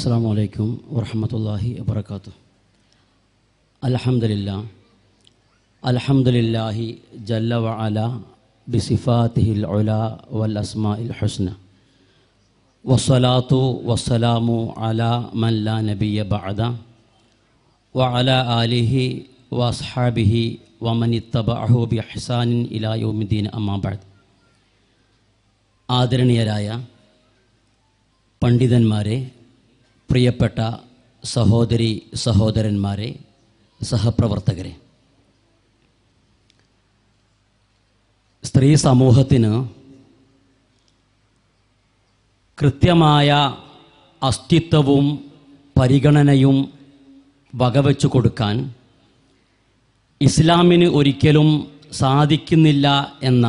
അസ്സലാമു അലൈക്കും വറഹ്മത്തുള്ളാഹി വബറകാതുഹു. അൽഹംദുലില്ലാഹി ജല്ല വഅല ബിസിഫാതിഹിൽ ഉലാ വൽ അസ്മാഇൽ ഹുസ്ന വസ്സലാത്തു വസ്സലാമു അലാ മൻ ലാ നബിയ്യ ബഅദ വഅലാ ആലിഹി വഅസ്ഹാബിഹി വമൻ ഇത്തബഅഹു ബിഇഹ്സാനിൻ ഇലാ യൗമിദ്ദീൻ. അമ്മാ ബഅദ്. ആദരണീയരായ പണ്ഡിതന്മാരെ, പ്രിയപ്പെട്ട സഹോദരി സഹോദരന്മാരെ, സഹപ്രവർത്തകരെ, സ്ത്രീ സമൂഹത്തിന് കൃത്യമായ അസ്തിത്വവും പരിഗണനയും വകവെച്ചു കൊടുക്കാൻ ഇസ്ലാമിന് ഒരിക്കലും സാധിക്കുന്നില്ല എന്ന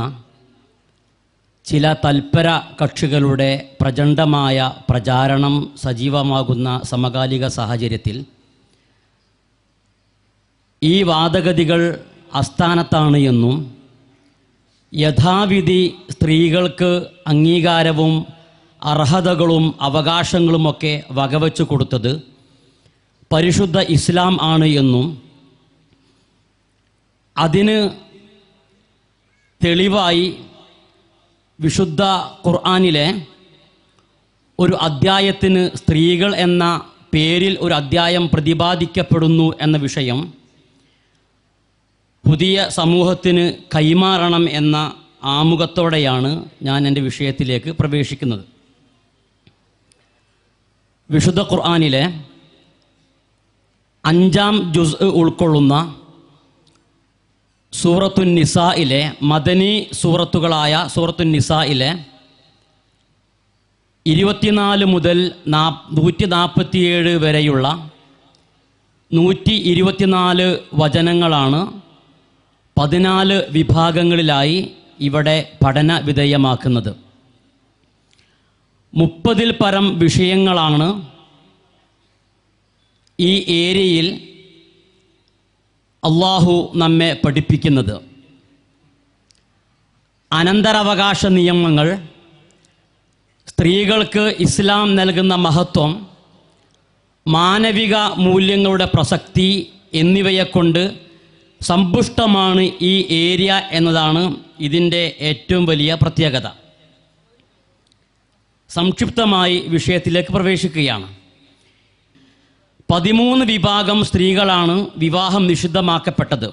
ചില തൽപര കക്ഷികളുടെ പ്രചണ്ഡമായ പ്രചാരണം സജീവമാകുന്ന സമകാലിക സാഹചര്യത്തിൽ ഈ വാദഗതികൾ അസ്ഥാനത്താണ് എന്നും യഥാവിധി സ്ത്രീകൾക്ക് അംഗീകാരവും അർഹതകളും അവകാശങ്ങളുമൊക്കെ വകവെച്ചു കൊടുത്തത് പരിശുദ്ധ ഇസ്ലാം ആണ് എന്നും അതിന് തെളിവായി വിശുദ്ധ ഖുർആനിലെ ഒരു അദ്ധ്യായത്തിന് സ്ത്രീകൾ എന്ന പേരിൽ ഒരു അദ്ധ്യായം പ്രതിപാദിക്കപ്പെടുന്നു എന്ന വിഷയം പുതിയ സമൂഹത്തിന് കൈമാറണം എന്ന ആമുഖത്തോടെയാണ് ഞാൻ എൻ്റെ വിഷയത്തിലേക്ക് പ്രവേശിക്കുന്നത്. വിശുദ്ധ ഖുർആനിലെ 5-ാം ജുസ് ഉൾക്കൊള്ളുന്ന സൂറത്തുൻ നിസായിലെ മദനി സൂറത്തുകളായ സൂറത്തുൻ നിസായിലെ 24 മുതൽ 147 വരെയുള്ള 124 വചനങ്ങളാണ് 14 വിഭാഗങ്ങളിലായി ഇവിടെ പഠന വിധേയമാക്കുന്നത്. 30-ൽ പരം വിഷയങ്ങളാണ് ഈ ഏരിയയിൽ അള്ളാഹു നമ്മെ പഠിപ്പിക്കുന്നത്. അനന്തരാവകാശ നിയമങ്ങൾ, സ്ത്രീകൾക്ക് ഇസ്ലാം നൽകുന്ന മഹത്വം, മാനവിക മൂല്യങ്ങളുടെ പ്രസക്തി എന്നിവയെക്കൊണ്ട് സമ്പുഷ്ടമാണ് ഈ ഏരിയ എന്നതാണ് ഇതിൻ്റെ ഏറ്റവും വലിയ പ്രത്യേകത. സംക്ഷിപ്തമായി വിഷയത്തിലേക്ക് പ്രവേശിക്കുകയാണ്. 13 വിഭാഗം സ്ത്രീകളാണ് വിവാഹം നിഷിദ്ധമാക്കപ്പെട്ടത്.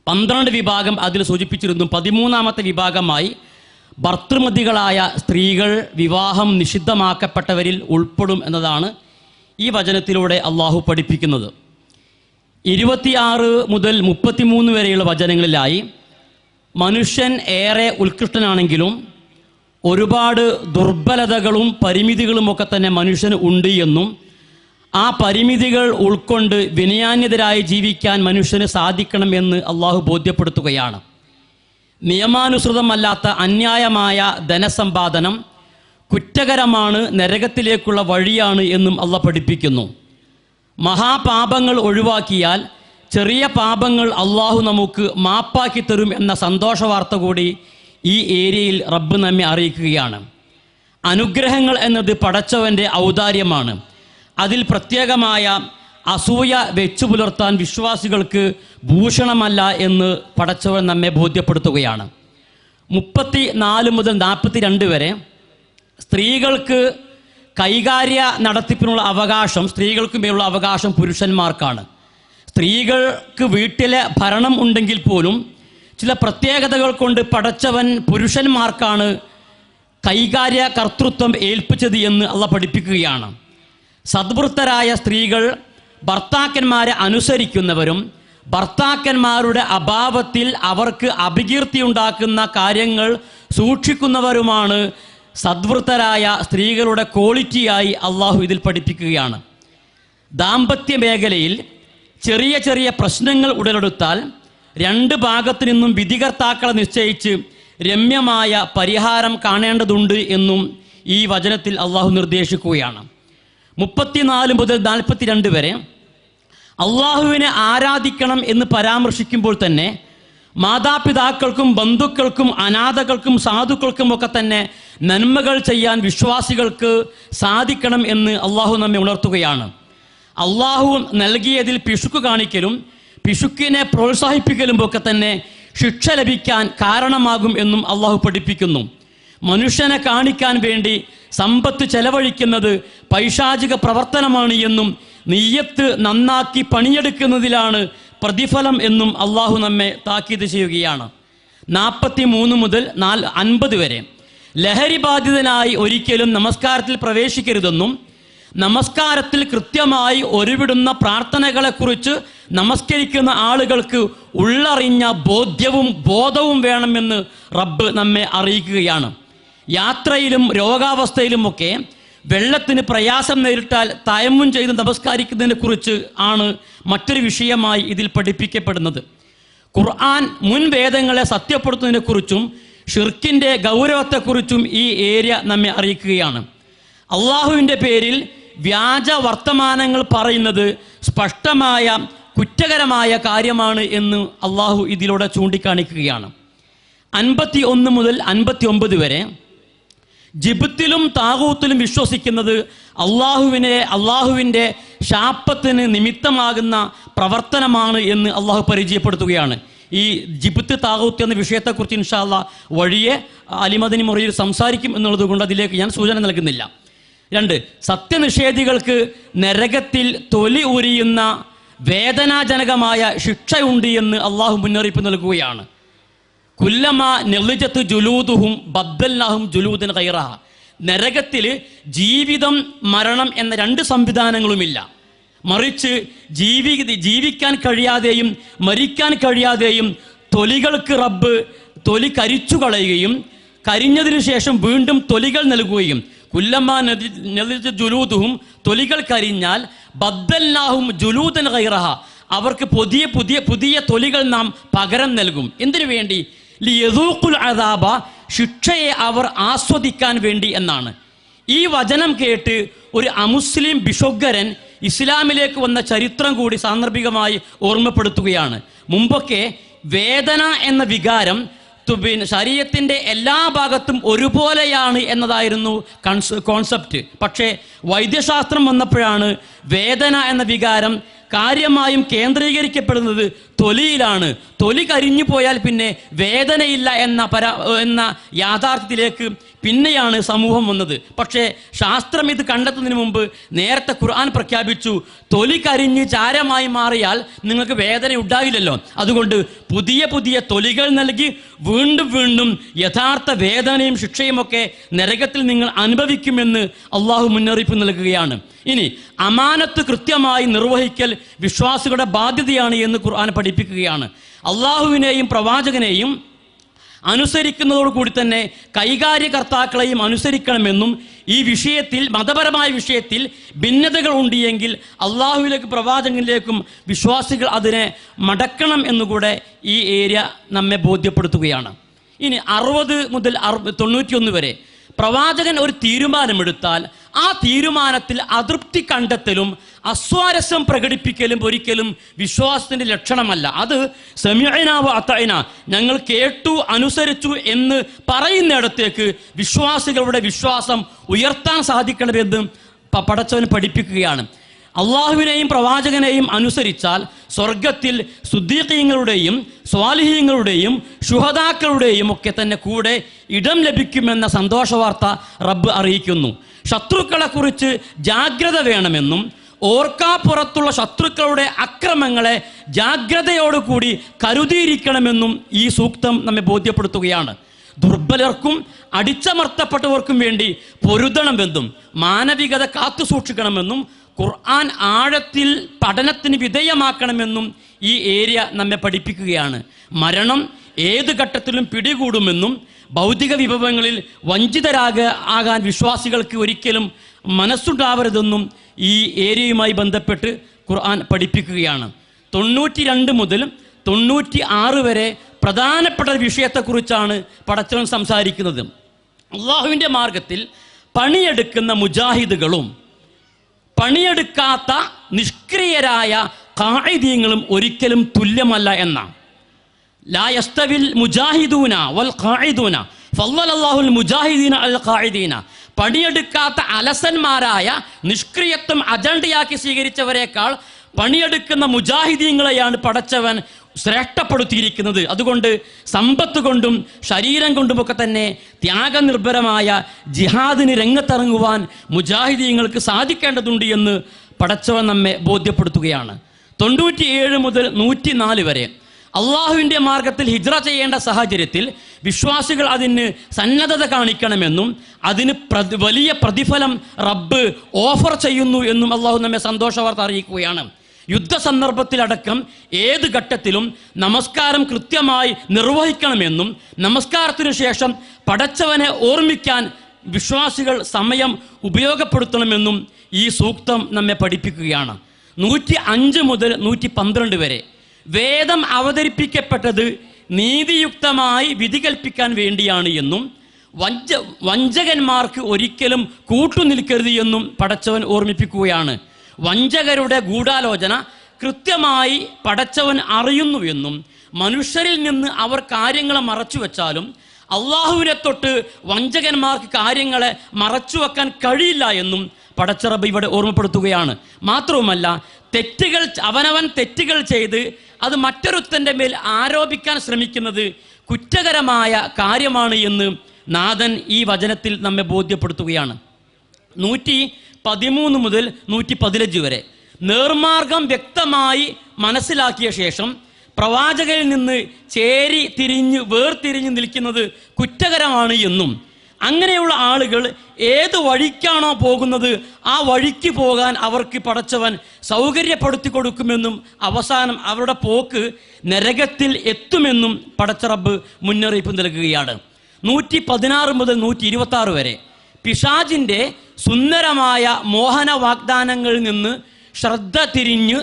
12 വിഭാഗം അതിൽ സൂചിപ്പിച്ചിരുന്നു. 13ാമത്തെ വിഭാഗമായി ഭർതൃമതികളായ സ്ത്രീകൾ വിവാഹം നിഷിദ്ധമാക്കപ്പെട്ടവരിൽ ഉൾപ്പെടും എന്നതാണ് ഈ വചനത്തിലൂടെ അള്ളാഹു പഠിപ്പിക്കുന്നത്. 26 മുതൽ 33 വരെയുള്ള വചനങ്ങളിലായി മനുഷ്യൻ ഏറെ ഉത്കൃഷ്ടനാണെങ്കിലും ഒരുപാട് ദുർബലതകളും പരിമിതികളുമൊക്കെ തന്നെ മനുഷ്യന് ഉണ്ട് എന്നും ആ പരിമിതികൾ ഉൾക്കൊണ്ട് വിനയാന്യതരായി ജീവിക്കാൻ മനുഷ്യന് സാധിക്കണമെന്ന് അള്ളാഹു ബോധ്യപ്പെടുത്തുകയാണ്. നിയമാനുസൃതമല്ലാത്ത അന്യായമായ ധനസമ്പാദനം കുറ്റകരമാണ്, നരകത്തിലേക്കുള്ള വഴിയാണ് എന്നും അള്ളാഹ് പഠിപ്പിക്കുന്നു. മഹാപാപങ്ങൾ ഒഴിവാക്കിയാൽ ചെറിയ പാപങ്ങൾ അള്ളാഹു നമുക്ക് മാപ്പാക്കി തരും എന്ന സന്തോഷ വാർത്ത കൂടി ഈ ഏരിയയിൽ റബ്ബ് നമ്മെ അറിയിക്കുകയാണ്. അനുഗ്രഹങ്ങൾ എന്നത് പടച്ചവൻ്റെ ഔദാര്യമാണ്. അതിൽ പ്രത്യേകമായ അസൂയ വെച്ചു പുലർത്താൻ വിശ്വാസികൾക്ക് ഭൂഷണമല്ല എന്ന് പടച്ചവൻ നമ്മെ ബോധ്യപ്പെടുത്തുകയാണ്. 34 മുതൽ 42 വരെ സ്ത്രീകൾക്ക് കൈകാര്യ നടത്തിപ്പിനുള്ള അവകാശം, സ്ത്രീകൾക്ക് മേലുള്ള അവകാശം പുരുഷന്മാർക്കാണ്. സ്ത്രീകൾക്ക് വീട്ടിലെ ഭരണം ഉണ്ടെങ്കിൽ പോലും ചില പ്രത്യേകതകൾ കൊണ്ട് പടച്ചവൻ പുരുഷന്മാർക്കാണ് കൈകാര്യ കർത്തൃത്വം ഏൽപ്പിച്ചത് എന്ന് അള്ളാഹ് പഠിപ്പിക്കുകയാണ്. സദ്വൃത്തരായ സ്ത്രീകൾ ഭർത്താക്കന്മാരെ അനുസരിക്കുന്നവരും ഭർത്താക്കന്മാരുടെ അഭാവത്തിൽ അവർക്ക് അപകീർത്തി ഉണ്ടാക്കുന്ന കാര്യങ്ങൾ സൂക്ഷിക്കുന്നവരുമാണ് സദ്വൃത്തരായ സ്ത്രീകളുടെ ക്വാളിറ്റിയായി അള്ളാഹു ഇതിൽ പഠിപ്പിക്കുകയാണ്. ദാമ്പത്യ മേഖലയിൽ ചെറിയ ചെറിയ പ്രശ്നങ്ങൾ ഉടലെടുത്താൽ 2 ഭാഗത്തു നിന്നും വിധികർത്താക്കളെ നിശ്ചയിച്ച് രമ്യമായ പരിഹാരം കാണേണ്ടതുണ്ട് എന്നും ഈ വചനത്തിൽ അള്ളാഹു നിർദ്ദേശിക്കുകയാണ്. 34 മുതൽ 42 വരെ അള്ളാഹുവിനെ ആരാധിക്കണം എന്ന് പരാമർശിക്കുമ്പോൾ തന്നെ മാതാപിതാക്കൾക്കും ബന്ധുക്കൾക്കും അനാഥകൾക്കും സാധുക്കൾക്കും ഒക്കെ തന്നെ നന്മകൾ ചെയ്യാൻ വിശ്വാസികൾക്ക് സാധിക്കണം എന്ന് അള്ളാഹു നമ്മെ ഉണർത്തുകയാണ്. അള്ളാഹു നൽകിയതിൽ പിശുക്ക് കാണിക്കലും പിശുക്കിനെ പ്രോത്സാഹിപ്പിക്കലും ഒക്കെ തന്നെ ശിക്ഷ ലഭിക്കാൻ കാരണമാകും എന്നും അള്ളാഹു പഠിപ്പിക്കുന്നു. മനുഷ്യനെ കാണിക്കാൻ വേണ്ടി സമ്പത്ത് ചെലവഴിക്കുന്നത് പൈശാചിക പ്രവർത്തനമാണ് എന്നും നിയ്യത്ത് നന്നാക്കി പണിയെടുക്കുന്നതിലാണ് പ്രതിഫലം എന്നും അള്ളാഹു നമ്മെ താക്കീത് ചെയ്യുകയാണ്. 43 മുതൽ 50 വരെ ലഹരി ബാധിതനായി ഒരിക്കലും നമസ്കാരത്തിൽ പ്രവേശിക്കരുതെന്നും നമസ്കാരത്തിൽ കൃത്യമായി ഒരുവിടുന്ന പ്രാർത്ഥനകളെക്കുറിച്ച് നമസ്കരിക്കുന്ന ആളുകൾക്ക് ഉള്ളറിഞ്ഞ ബോധവും വേണമെന്ന് റബ്ബ് നമ്മെ അറിയിക്കുകയാണ്. യാത്രയിലും രോഗാവസ്ഥയിലുമൊക്കെ വെള്ളത്തിന് പ്രയാസം നേരിട്ടാൽ തയമ്മും ചെയ്ത് നമസ്കരിക്കുന്നതിനെ കുറിച്ച് ആണ് മറ്റൊരു വിഷയമായി ഇതിൽ പഠിപ്പിക്കപ്പെടുന്നത്. ഖുർആൻ മുൻ വേദങ്ങളെ സത്യപ്പെടുത്തുന്നതിനെക്കുറിച്ചും ഷിർക്കിൻ്റെ ഗൗരവത്തെക്കുറിച്ചും ഈ ഏരിയ നമ്മെ അറിയിക്കുകയാണ്. അള്ളാഹുവിൻ്റെ പേരിൽ വ്യാജ വർത്തമാനങ്ങൾ പറയുന്നത് സ്പഷ്ടമായ കുറ്റകരമായ കാര്യമാണ് എന്ന് അള്ളാഹു ഇതിലൂടെ ചൂണ്ടിക്കാണിക്കുകയാണ്. 51 മുതൽ 59 വരെ ജിബ്തിലും താഗൂത്തിലും വിശ്വസിക്കുന്നത് അള്ളാഹുവിൻ്റെ ശാപത്തിന് നിമിത്തമാകുന്ന പ്രവർത്തനമാണ് എന്ന് അള്ളാഹു പരിചയപ്പെടുത്തുകയാണ്. ഈ ജിബ്ത് താഗൂത്ത് എന്ന വിഷയത്തെക്കുറിച്ച് ഇൻഷാ അല്ലാഹ് വഴിയെ അലിമദനി മുറിയിൽ സംസാരിക്കും എന്നുള്ളത് കൊണ്ട് അതിലേക്ക് ഞാൻ സൂചന നൽകുന്നില്ല. 2, സത്യനിഷേധികൾക്ക് നരകത്തിൽ തൊലി ഉരിയുന്ന വേദനാജനകമായ ശിക്ഷയുണ്ട് എന്ന് അള്ളാഹു മുന്നറിയിപ്പ് നൽകുകയാണ്. കുല്ലമ നെളിജത്ത് ജുലൂദുഹും ബദ്ദൽനാഹും ജുലൂദൻ ഗൈറഹ. നരകത്തിൽ ജീവിതം മരണം എന്ന 2 സംവിധാനങ്ങളുമില്ല. മറിച്ച് ജീവിക്കാൻ കഴിയാതെയും മരിക്കാൻ കഴിയാതെയും തൊലികൾക്ക് റബ്ബ് തൊലി കരിച്ചു കളയുകയും കരിഞ്ഞതിനു ശേഷം വീണ്ടും തൊലികൾ നൽകുകയും കുല്ലമ നെളിജ ജുലൂദുഹും തൊലികൾ കരിഞ്ഞാൽ ബദ്ദൽനാഹും ജുലൂദൻ ഗൈറഹ അവർക്ക് പുതിയ തൊലികൾ നാം പകരം നൽകും. എന്തിനു വേണ്ടി? ലിയദൂഖുൽ അദാബ ശിക്ഷയെ അവർ ആസ്വദിക്കാൻ വേണ്ടി എന്നാണ്. ഈ വചനം കേട്ട് ഒരു അമുസ്ലിം ബിഷൊഗ്ഗരൻ ഇസ്ലാമിലേക്ക് വന്ന ചരിത്രം കൂടി സാന്ദർഭികമായി ഓർമ്മപ്പെടുത്തുകയാണ്. മുമ്പൊക്കെ വേദന എന്ന വികാരം ശരീരത്തിൻ്റെ എല്ലാ ഭാഗത്തും ഒരുപോലെയാണ് എന്നതായിരുന്നു കോൺസെപ്റ്റ്. പക്ഷേ വൈദ്യശാസ്ത്രം വന്നപ്പോഴാണ് വേദന എന്ന വികാരം കാര്യമായും കേന്ദ്രീകരിക്കപ്പെടുന്നത് തൊലിയിലാണ്. തൊലി കരിഞ്ഞു പോയാൽ പിന്നെ വേദനയില്ല എന്ന യാഥാർത്ഥ്യത്തിലേക്ക് പിന്നെയാണ് സമൂഹം വന്നത്. പക്ഷേ ശാസ്ത്രം ഇത് കണ്ടെത്തുന്നതിന് മുമ്പ് നേരത്തെ ഖുർആൻ പ്രഖ്യാപിച്ചു, തൊലി കരിഞ്ഞ് ചാരമായി മാറിയാൽ നിങ്ങൾക്ക് വേദന ഉണ്ടാവില്ലല്ലോ, അതുകൊണ്ട് പുതിയ തൊലികൾ നൽകി വീണ്ടും യഥാർത്ഥ വേദനയും ശിക്ഷയുമൊക്കെ നരകത്തിൽ നിങ്ങൾ അനുഭവിക്കുമെന്ന് അള്ളാഹു മുന്നറിയിപ്പ് നൽകുകയാണ്. ഇനി അമാനത്ത് കൃത്യമായി നിർവഹിക്കൽ വിശ്വാസികളുടെ ബാധ്യതയാണ് എന്ന് ഖുർആൻ പഠിപ്പിക്കുകയാണ്. അള്ളാഹുവിനെയും പ്രവാചകനെയും അനുസരിക്കുന്നതോടുകൂടി തന്നെ കൈകാര്യകർത്താക്കളെയും അനുസരിക്കണമെന്നും ഈ വിഷയത്തിൽ മതപരമായ വിഷയത്തിൽ ഭിന്നതകൾ ഉണ്ടെങ്കിൽ അള്ളാഹുവിലേക്ക് പ്രവാചകനിലേക്കും വിശ്വാസികൾ അതിനെ മടക്കണം എന്നുകൂടെ ഈ ഏരിയ നമ്മെ ബോധ്യപ്പെടുത്തുകയാണ്. ഇനി 60 മുതൽ 91 വരെ പ്രവാചകൻ ഒരു തീരുമാനമെടുത്താൽ ആ തീരുമാനത്തിൽ അതൃപ്തി കണ്ടെത്തലും അസ്വാരസ്യം പ്രകടിപ്പിക്കലും ഒരിക്കലും വിശ്വാസത്തിൻ്റെ ലക്ഷണമല്ല. അത് സമിഅനാ വ അതഅനാ, ഞങ്ങൾ കേട്ടു അനുസരിച്ചു എന്ന് പറയുന്നിടത്തേക്ക് വിശ്വാസികളുടെ വിശ്വാസം ഉയർത്താൻ സാധിക്കണമെന്ന് പടച്ചവൻ പഠിപ്പിക്കുകയാണ്. അള്ളാഹുവിനെയും പ്രവാചകനെയും അനുസരിച്ചാൽ സ്വർഗത്തിൽ സുദ്ദീഖീങ്ങളുടെയും സ്വാലിഹീങ്ങളുടെയും ശുഹദാക്കളുടെയും ഒക്കെ തന്നെ കൂടെ ഇടം ലഭിക്കുമെന്ന സന്തോഷവാർത്ത റബ്ബ് അറിയിക്കുന്നു. ശത്രുക്കളെക്കുറിച്ച് ജാഗ്രത വേണമെന്നും ഓർക്കാപ്പുറത്തുള്ള ശത്രുക്കളുടെ അക്രമങ്ങളെ ജാഗ്രതയോടുകൂടി കരുതിയിരിക്കണമെന്നും ഈ സൂക്തം നമ്മെ ബോധ്യപ്പെടുത്തുകയാണ്. ദുർബലർക്കും അടിച്ചമർത്തപ്പെട്ടവർക്കും വേണ്ടി പൊരുതണമെന്നും മാനവികത കാത്തുസൂക്ഷിക്കണമെന്നും ഖുർആൻ ആഴത്തിൽ പഠനത്തിന് വിധേയമാക്കണമെന്നും ഈ ഏരിയ നമ്മെ പഠിപ്പിക്കുകയാണ്. മരണം ഏത് ഘട്ടത്തിലും പിടികൂടുമെന്നും ഭൗതിക വിഭവങ്ങളിൽ വഞ്ചിതരാകാൻ വിശ്വാസികൾക്ക് ഒരിക്കലും മനസ്സുണ്ടാവരുതെന്നും ഈ ഏരിയയുമായി ബന്ധപ്പെട്ട് ഖുർആൻ പഠിപ്പിക്കുകയാണ്. 92 മുതൽ 96 വരെ പ്രധാനപ്പെട്ട വിഷയത്തെക്കുറിച്ചാണ് പടച്ചവൻ സംസാരിക്കുന്നത്. അള്ളാഹുവിൻ്റെ മാർഗത്തിൽ പണിയെടുക്കുന്ന മുജാഹിദുകളും പണിയെടുക്കാത്ത നിഷ്ക്രിയരായ ഖാഇദീങ്ങളും ഒരിക്കലും തുല്യമല്ല എന്നാണ്. ലാ യസ്തവിൽ മുജാഹിദൂന വൽ ഖാഇദൂന ഫളലല്ലാഹുൽ മുജാഹിദീന അൽ ഖാഇദീന. പണിയെടുക്കാത്ത അലസന്മാരായ നിഷ്ക്രിയത്വം അജണ്ടയാക്കി സ്വീകരിച്ചവരെക്കാൾ പണിയെടുക്കുന്ന മുജാഹിദീങ്ങളെയാണ് പടച്ചവൻ ശ്രേഷ്ഠപ്പെടുത്തിയിരിക്കുന്നത്. അതുകൊണ്ട് സമ്പത്ത് കൊണ്ടും ശരീരം കൊണ്ടുമൊക്കെ തന്നെ ത്യാഗനിർഭരമായ ജിഹാദിന് രംഗത്തിറങ്ങുവാൻ മുജാഹിദീങ്ങൾക്ക് സാധിക്കേണ്ടതുണ്ട് എന്ന് പടച്ചവൻ നമ്മെ ബോധ്യപ്പെടുത്തുകയാണ്. 97 മുതൽ 104 വരെ അള്ളാഹുവിൻ്റെ മാർഗത്തിൽ ഹിജ്റ ചെയ്യേണ്ട സാഹചര്യത്തിൽ വിശ്വാസികൾ അതിന് സന്നദ്ധത കാണിക്കണമെന്നും അതിന് വലിയ പ്രതിഫലം റബ്ബ് ഓഫർ ചെയ്യുന്നു എന്നും അള്ളാഹു നമ്മെ സന്തോഷവാർത്ത അറിയിക്കുകയാണ്. യുദ്ധസന്ദർഭത്തിലടക്കം ഏത് ഘട്ടത്തിലും നമസ്കാരം കൃത്യമായി നിർവഹിക്കണമെന്നും നമസ്കാരത്തിനു ശേഷം പടച്ചവനെ ഓർമ്മിക്കാൻ വിശ്വാസികൾ സമയം ഉപയോഗപ്പെടുത്തണമെന്നും ഈ സൂക്തം നമ്മെ പഠിപ്പിക്കുകയാണ്. 105 മുതൽ 112 വരെ വേദം അവതരിപ്പിക്കപ്പെട്ടത് നീതിയുക്തമായി വിധി കൽപ്പിക്കാൻ വേണ്ടിയാണ് എന്നും വഞ്ചകന്മാർക്ക് ഒരിക്കലും കൂട്ടുനിൽക്കരുത് എന്നും പടച്ചവൻ ഓർമ്മിപ്പിക്കുകയാണ്. വഞ്ചകരുടെ ഗൂഢാലോചന കൃത്യമായി പടച്ചവൻ അറിയുന്നു എന്നും മനുഷ്യരിൽ നിന്ന് അവർ കാര്യങ്ങളെ മറച്ചു വെച്ചാലും അള്ളാഹുവിനെ തൊട്ട് വഞ്ചകന്മാർക്ക് കാര്യങ്ങളെ മറച്ചു വെക്കാൻ കഴിയില്ല എന്നും പടച്ചറബ് ഇവിടെ ഓർമ്മപ്പെടുത്തുകയാണ്. മാത്രവുമല്ല, അവനവൻ തെറ്റുകൾ ചെയ്ത് അത് മറ്റൊരുത്തൻ്റെ മേൽ ആരോപിക്കാൻ ശ്രമിക്കുന്നത് കുറ്റകരമായ കാര്യമാണ് എന്ന് നാഥൻ ഈ വചനത്തിൽ നമ്മെ ബോധ്യപ്പെടുത്തുകയാണ്. 113 മുതൽ 115 വരെ നേർമാർഗം വ്യക്തമായി മനസ്സിലാക്കിയ ശേഷം പ്രവാചകരിൽ നിന്ന് വേർതിരിഞ്ഞ് നിൽക്കുന്നത് കുറ്റകരമാണ് എന്നും അങ്ങനെയുള്ള ആളുകൾ ഏത് വഴിക്കാണോ പോകുന്നത് ആ വഴിക്ക് പോകാൻ അവർക്ക് പടച്ചവൻ സൗകര്യപ്പെടുത്തി കൊടുക്കുമെന്നും അവസാനം അവരുടെ പോക്ക് നരകത്തിൽ എത്തുമെന്നും പടച്ചറബ് മുന്നറിയിപ്പ് നൽകുകയാണ്. 116 മുതൽ 126 വരെ പിശാചിൻ്റെ സുന്ദരമായ മോഹന വാഗ്ദാനങ്ങളിൽ നിന്ന് ശ്രദ്ധ തിരിഞ്ഞ്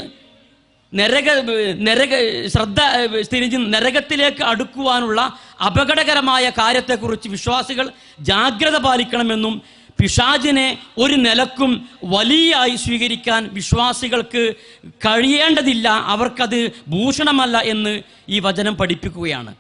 നരകത്തിലേക്ക് അടുക്കുവാനുള്ള അപകടകരമായ കാര്യത്തെക്കുറിച്ച് വിശ്വാസികൾ ജാഗ്രത പാലിക്കണമെന്നും പിശാചിനെ ഒരു നിലക്കും വലിയായി സ്വീകരിക്കാൻ വിശ്വാസികൾക്ക് കഴിയേണ്ടതില്ല, അവർക്കത് ഭൂഷണമല്ല എന്ന് ഈ വചനം പഠിപ്പിക്കുകയാണ്.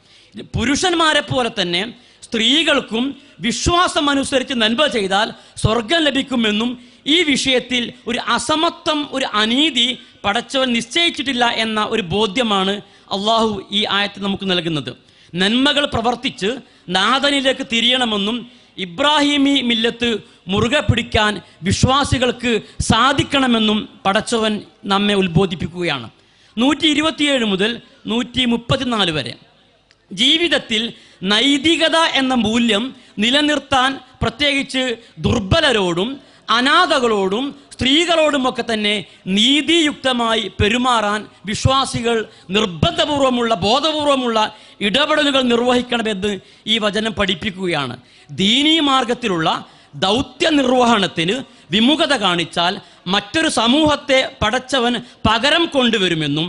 പുരുഷന്മാരെ പോലെ തന്നെ സ്ത്രീകൾക്കും വിശ്വാസമനുസരിച്ച് നന്മ ചെയ്താൽ സ്വർഗം ലഭിക്കുമെന്നും ഈ വിഷയത്തിൽ ഒരു അസമത്വം, ഒരു അനീതി പടച്ചവൻ നിശ്ചയിച്ചിട്ടില്ല എന്ന ഒരു ബോധ്യമാണ് അള്ളാഹു ഈ ആയത്തിൽ നമുക്ക് നൽകുന്നത്. നന്മകൾ പ്രവർത്തിച്ച് നാഥനിലേക്ക് തിരിയണമെന്നും ഇബ്രാഹിമി മില്ലത്ത് മുറുകെ പിടിക്കാൻ വിശ്വാസികൾക്ക് സാധിക്കണമെന്നും പടച്ചവൻ നമ്മെ ഉത്ബോധിപ്പിക്കുകയാണ്. 127 മുതൽ 134 വരെ ജീവിതത്തിൽ നൈതികത എന്ന മൂല്യം നിലനിർത്താൻ പ്രത്യേകിച്ച് ദുർബലരോടും അനാഥകളോടും സ്ത്രീകളോടുമൊക്കെ തന്നെ നീതിയുക്തമായി പെരുമാറാൻ വിശ്വാസികൾ ബോധപൂർവമുള്ള ഇടപെടലുകൾ നിർവഹിക്കണമെന്ന് ഈ വചനം പഠിപ്പിക്കുകയാണ്. ദീനീ മാർഗത്തിലുള്ള ദൗത്യ നിർവഹണത്തിന് വിമുഖത കാണിച്ചാൽ മറ്റൊരു സമൂഹത്തെ പടച്ചവൻ പകരം കൊണ്ടുവരുമെന്നും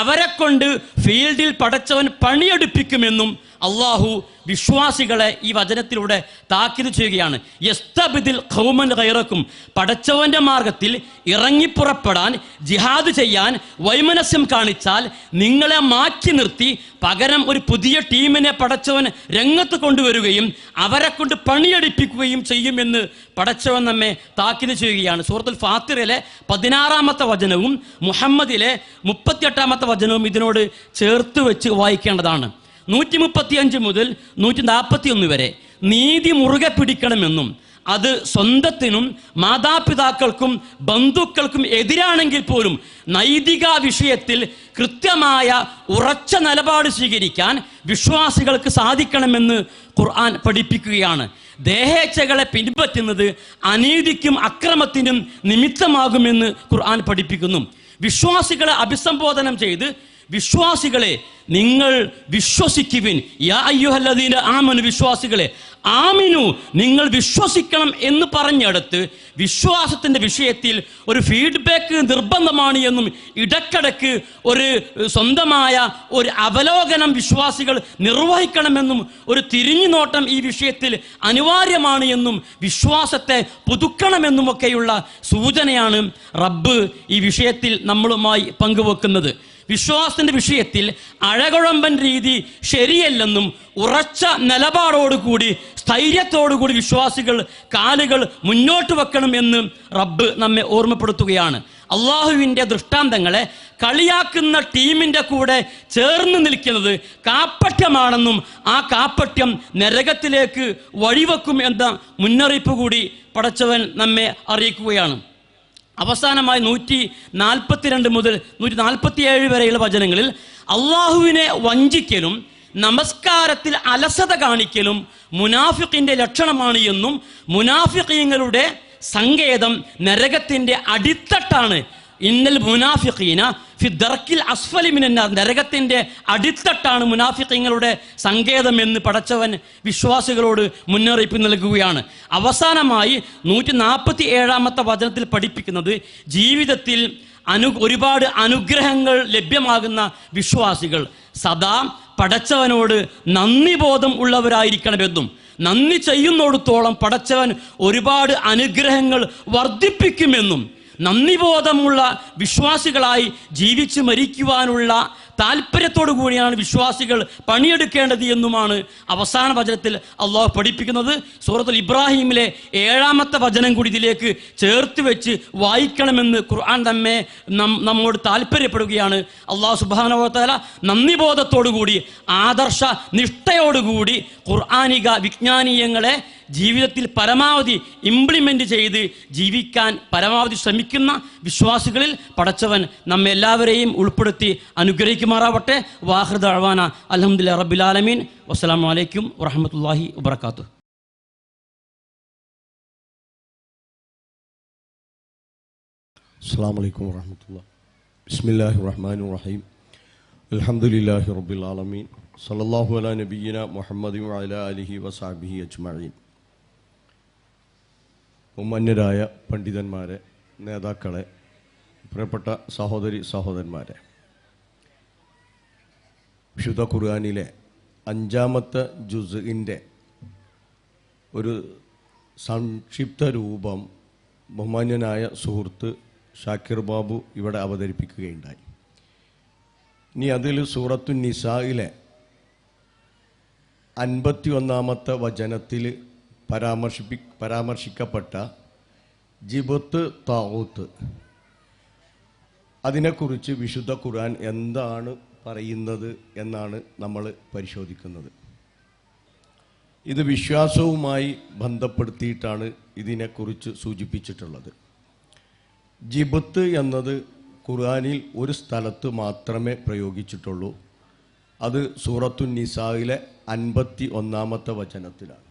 അവരെ കൊണ്ട് ഫീൽഡിൽ പടച്ചവൻ പണിയെടുപ്പിക്കുമെന്നും അള്ളാഹു വിശ്വാസികളെ ഈ വചനത്തിലൂടെ താക്കീത് ചെയ്യുകയാണ്. യസ്തബ്ദിൽ ഖൗമൻ ഗൈറക്കും, പടച്ചവന്റെ മാർഗത്തിൽ ഇറങ്ങിപ്പുറപ്പെടാൻ ജിഹാദ് ചെയ്യാൻ വൈമനസ്യം കാണിച്ചാൽ നിങ്ങളെ മാറ്റി നിർത്തി പകരം ഒരു പുതിയ ടീമിനെ പടച്ചവൻ രംഗത്ത് കൊണ്ടുവരികയും അവരെ കൊണ്ട് പണിയെടുപ്പിക്കുകയും ചെയ്യുമെന്ന് പടച്ചവൻ നമ്മെ താക്കീത് ചെയ്യുകയാണ്. സൂറത്തുൽ ഫാത്തിറിലെ 16-ാമത്തെ വചനവും മുഹമ്മദിലെ 38-ാമത്തെ വചനവും ഇതിനോട് ചേർത്ത് വെച്ച് വായിക്കേണ്ടതാണ്. 135 മുതൽ 141 വരെ നീതി മുറുകെ പിടിക്കണമെന്നും അത് സ്വന്തത്തിനും മാതാപിതാക്കൾക്കും ബന്ധുക്കൾക്കും എതിരാണെങ്കിൽ പോലും നൈതിക വിഷയത്തിൽ കൃത്യമായ ഉറച്ച നിലപാട് സ്വീകരിക്കാൻ വിശ്വാസികൾക്ക് സാധിക്കണമെന്ന് ഖുർആൻ പഠിപ്പിക്കുകയാണ്. ദേഹേച്ഛകളെ പിൻപറ്റുന്നത് അനീതിക്കും അക്രമത്തിനും നിമിത്തമാകുമെന്ന് ഖുർആൻ പഠിപ്പിക്കുന്നു. വിശ്വാസികളെ അഭിസംബോധനം ചെയ്ത് വിശ്വാസികളെ നിങ്ങൾ വിശ്വസിക്കുവിൻ, യാ അയ്യുഹല്ലദീന ആമനു, വിശ്വാസികളെ ആമിനു നിങ്ങൾ വിശ്വസിക്കണം എന്ന് പറഞ്ഞെടുത്ത് വിശ്വാസത്തിൻ്റെ വിഷയത്തിൽ ഒരു ഫീഡ്ബാക്ക് നിർബന്ധമാണ് എന്നും ഇടക്കിടക്ക് ഒരു സ്വന്തമായ ഒരു അവലോകനം വിശ്വാസികൾ നിർവഹിക്കണമെന്നും ഒരു തിരിഞ്ഞുനോട്ടം ഈ വിഷയത്തിൽ അനിവാര്യമാണ് എന്നും വിശ്വാസത്തെ പുതുക്കണമെന്നുമൊക്കെയുള്ള സൂചനയാണ് റബ്ബ് ഈ വിഷയത്തിൽ നമ്മളുമായി പങ്കുവെക്കുന്നത്. വിശ്വാസത്തിൻ്റെ വിഷയത്തിൽ അഴകുഴമ്പൻ രീതി ശരിയല്ലെന്നും ഉറച്ച നിലപാടോടുകൂടി സ്ഥൈര്യത്തോടുകൂടി വിശ്വാസികൾ കാലുകൾ മുന്നോട്ട് വെക്കണം എന്ന് റബ്ബ് നമ്മെ ഓർമ്മപ്പെടുത്തുകയാണ്. അള്ളാഹുവിൻ്റെ ദൃഷ്ടാന്തങ്ങളെ കളിയാക്കുന്ന ടീമിൻ്റെ കൂടെ ചേർന്ന് നിൽക്കുന്നത് കാപ്പട്യമാണെന്നും ആ കാപ്പട്യം നരകത്തിലേക്ക് വഴിവെക്കും എന്ന മുന്നറിയിപ്പ് കൂടി പടച്ചവൻ നമ്മെ അറിയിക്കുകയാണ്. അവസാനമായി 142 മുതൽ 147 വരെയുള്ള വചനങ്ങളിൽ അള്ളാഹുവിനെ വഞ്ചിക്കലും നമസ്കാരത്തിൽ അലസത കാണിക്കലും മുനാഫിഖിൻ്റെ ലക്ഷണമാണ് എന്നും മുനാഫിഖീങ്ങളുടെ സങ്കേതം നരകത്തിൻ്റെ അടിത്തട്ടാണ്. ഇന്നൽ മുനാഫിഖീന ഫി ദർക്കിൽ അസ്ഫലി മിനന്നാർ, നരകത്തിൻ്റെ അടിത്തട്ടാണ് മുനാഫിഖീങ്ങളുടെ സങ്കേതം എന്ന് പടച്ചവൻ വിശ്വാസികളോട് മുന്നറിയിപ്പ് നൽകുകയാണ്. അവസാനമായി 147 വചനത്തിൽ പഠിപ്പിക്കുന്നത് ജീവിതത്തിൽ ഒരുപാട് അനുഗ്രഹങ്ങൾ ലഭ്യമാകുന്ന വിശ്വാസികൾ സദാ പടച്ചവനോട് നന്ദിബോധം ഉള്ളവരായിരിക്കണമെന്നും നന്ദി ചെയ്യുന്നിടത്തോളം പടച്ചവൻ ഒരുപാട് അനുഗ്രഹങ്ങൾ വർദ്ധിപ്പിക്കുമെന്നും നന്ദിബോധമുള്ള വിശ്വാസികളായി ജീവിച്ച് മരിക്കുവാനുള്ള താല്പര്യത്തോടു കൂടിയാണ് വിശ്വാസികൾ പണിയെടുക്കേണ്ടത് എന്നുമാണ് അവസാന വചനത്തിൽ അള്ളാഹു പഠിപ്പിക്കുന്നത്. സൂറത്തുൽ ഇബ്രാഹിമിലെ 7 വചനം കൂടി ഇതിലേക്ക് ചേർത്ത് വെച്ച് വായിക്കണമെന്ന് ഖുർആൻ നമ്മോട് താല്പര്യപ്പെടുകയാണ്. അള്ളാഹു സുബ്ഹാനഹു വ തആല നന്ദിബോധത്തോടുകൂടി ആദർശ നിഷ്ഠയോടുകൂടി ഖുർആനിക വിജ്ഞാനീയങ്ങളെ ജീവിതത്തിൽ പരമാവധി ഇംപ്ലിമെൻ്റ് ചെയ്ത് ജീവിക്കാൻ പരമാവധി ശ്രമിക്കുന്ന വിശ്വാസികളിൽ പടച്ചവൻ നമ്മെ എല്ലാവരെയും ഉൾപ്പെടുത്തി അനുഗ്രഹിക്കുമാറാവട്ടെ. വാഹിർ ദഅ്വാന അൽഹംദുലില്ലാഹി റബ്ബിൽ ആലമീൻ. വസ്സലാമു അലൈക്കും വറഹ്മത്തുള്ളാഹി വബറകാതുഹു. അസ്സലാമു അലൈക്കും വറഹ്മത്തുള്ളാഹി. ബിസ്മില്ലാഹിർ റഹ്മാനിർ റഹീം. അൽഹംദുലില്ലാഹി റബ്ബിൽ ആലമീൻ. സല്ലല്ലാഹു അലാ നബിയ്യിനാ മുഹമ്മദി വഅലാ ആലിഹി വസഹ്ബിഹി അജ്മഈൻ. ബഹുമാന്യരായ പണ്ഡിതന്മാരെ, നേതാക്കളെ, പ്രിയപ്പെട്ട സഹോദരി സഹോദരന്മാരെ, വിശുദ്ധ ഖുർആനിലെ 5-ാമത്തെ ജുസ്ഇൻ്റെ ഒരു സംക്ഷിപ്ത രൂപം ബഹുമാന്യനായ സുഹൃത്ത് ഷാക്കിർ ബാബു ഇവിടെ അവതരിപ്പിക്കുകയുണ്ടായി. ഇനി അതിൽ സൂറത്തു നിസായിലെ 51-ാമത്തെ വചനത്തിൽ പരാമർശിക്കപ്പെട്ട ജിബത്ത് താഊത്ത്, അതിനെക്കുറിച്ച് വിശുദ്ധ ഖുർആൻ എന്താണ് പറയുന്നത് എന്നാണ് നമ്മൾ പരിശോധിക്കുന്നത്. ഇത് വിശ്വാസവുമായി ബന്ധപ്പെടുത്തിയിട്ടാണ് ഇതിനെക്കുറിച്ച് സൂചിപ്പിച്ചിട്ടുള്ളത്. ജിബത്ത് എന്നത് ഖുർആനിൽ ഒരു സ്ഥലത്ത് മാത്രമേ പ്രയോഗിച്ചിട്ടുള്ളൂ. അത് സൂറത്തു നിസായിലെ 51-ാമത്തെ വചനത്തിലാണ്.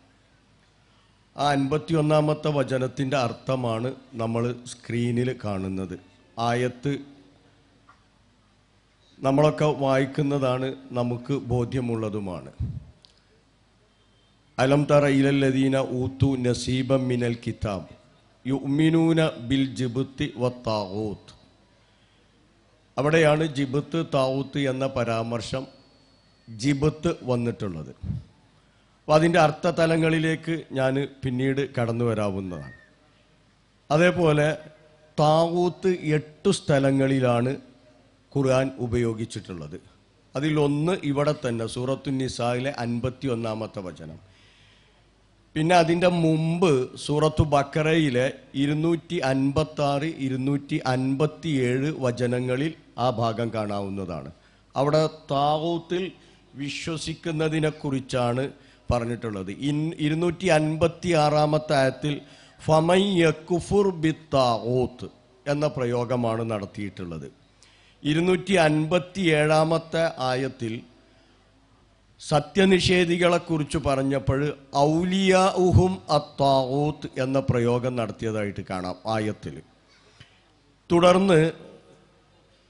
ആ 51-ാമത്തെ വചനത്തിൻ്റെ അർത്ഥമാണ് നമ്മൾ സ്ക്രീനിൽ കാണുന്നത്. ആയത്ത് നമ്മളൊക്കെ വായിക്കുന്നതാണ്, നമുക്ക് ബോധ്യമുള്ളതുമാണ്. അലം തറ ഇലല്ലദീന ഊതു നസീബം മിനൽ കിതാബ് യുഅ്മിനൂന ബിൽ ജിബ്തി വത്താഊത്ത്. അവിടെയാണ് ജിബ്ത്ത് താഊത്ത് എന്ന പരാമർശം ജിബത്ത് വന്നിട്ടുള്ളത്. അപ്പോൾ അതിൻ്റെ അർത്ഥതലങ്ങളിലേക്ക് ഞാൻ പിന്നീട് കടന്നു വരാവുന്നതാണ്. അതേപോലെ താവൂത്ത് 8 സ്ഥലങ്ങളിലാണ് ഖുർആൻ ഉപയോഗിച്ചിട്ടുള്ളത്. അതിലൊന്ന് ഇവിടെ തന്നെ സൂറത്തു നിസായിലെ 51-ാമത്തെ വചനം. പിന്നെ അതിൻ്റെ മുമ്പ് സൂറത്തു ബഖറയിലെ 256, 257 വചനങ്ങളിൽ ആ ഭാഗം കാണാവുന്നതാണ്. അവിടെ താവൂത്തിൽ വിശ്വസിക്കുന്നതിനെക്കുറിച്ചാണ് പറഞ്ഞിട്ടുള്ളത്. 256-ാമത്തെ ആയത്തിൽ ഫമൻ യക്ഫുർ ബിത്താഊത്ത് എന്ന പ്രയോഗമാണ് നടത്തിയിട്ടുള്ളത്. 257-ാമത്തെ ആയത്തിൽ സത്യനിഷേധികളെക്കുറിച്ച് പറഞ്ഞപ്പോൾ ഔലിയാഉഹും അത്താഊത്ത് എന്ന പ്രയോഗം നടത്തിയതായിട്ട് കാണാം ആയത്തിൽ. തുടർന്ന്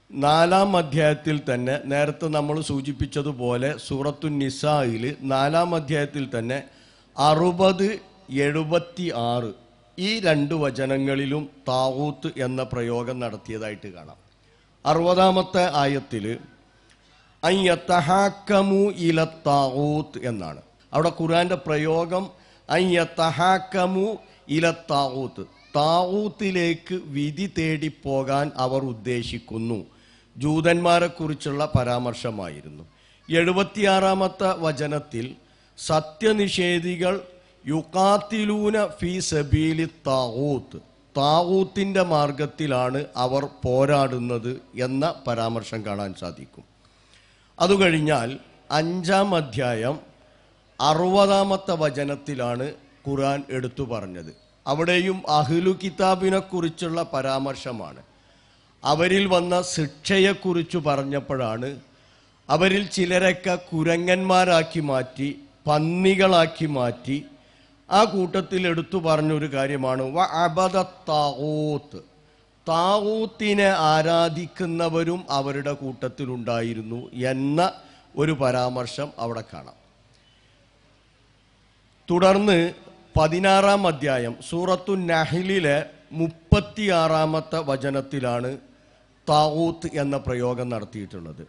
4-ാം അധ്യായത്തിൽ തന്നെ നേരത്തെ നമ്മൾ സൂചിപ്പിച്ചതുപോലെ സൂറത്തു നിസായിൽ 4-ാം അധ്യായത്തിൽ തന്നെ 60, 76 ഈ 2 വചനങ്ങളിലും താവൂത്ത് എന്ന പ്രയോഗം നടത്തിയതായിട്ട് കാണാം. 60-ാമത്തെ ആയത്തിൽ അയ്യത്തഹാക്കമു ഇല താവൂത്ത് എന്നാണ്. അവിടെ ഖുർആന്റെ പ്രയോഗം അയ്യത്തഹാക്കമു ഇല താവൂത്ത്, താവൂത്തിലേക്ക് വിധി തേടിപ്പോകാൻ അവർ ഉദ്ദേശിക്കുന്നു. ജൂതന്മാരെക്കുറിച്ചുള്ള പരാമർശമായിരുന്നു. 76-ാമത്തെ വചനത്തിൽ സത്യനിഷേധികൾ യുഖാത്തിലൂന ഫീ സബീലി താഗൂത്ത്, താഗൂത്തിൻ്റെ മാർഗത്തിലാണ് അവർ പോരാടുന്നത് എന്ന പരാമർശം കാണാൻ സാധിക്കും. അതുകഴിഞ്ഞാൽ 5-ാം അധ്യായം 60-ാമത്തെ വചനത്തിലാണ് ഖുർആൻ എടുത്തു പറഞ്ഞത്. അവിടെയും അഹ്ലു കിതാബിനെ കുറിച്ചുള്ള പരാമർശമാണ്. അവരിൽ വന്ന ശിക്ഷയെക്കുറിച്ച് പറഞ്ഞപ്പോഴാണ് അവരിൽ ചിലരൊക്കെ കുരങ്ങന്മാരാക്കി മാറ്റി, പന്നികളാക്കി മാറ്റി. ആ കൂട്ടത്തിൽ എടുത്തു പറഞ്ഞൊരു കാര്യമാണ് വഅബദ താഗൂത്ത്, താഗൂത്തിനെ ആരാധിക്കുന്നവരും അവരുടെ കൂട്ടത്തിലുണ്ടായിരുന്നു എന്ന ഒരു പരാമർശം അവിടെ കാണാം. തുടർന്ന് 16-ാം അധ്യായം സൂറത്തു നഹ്ലിലെ 36-ാമത്തെ വചനത്തിലാണ് താഗൂത്ത് എന്ന പ്രയോഗം നടത്തിയിട്ടുള്ളത്.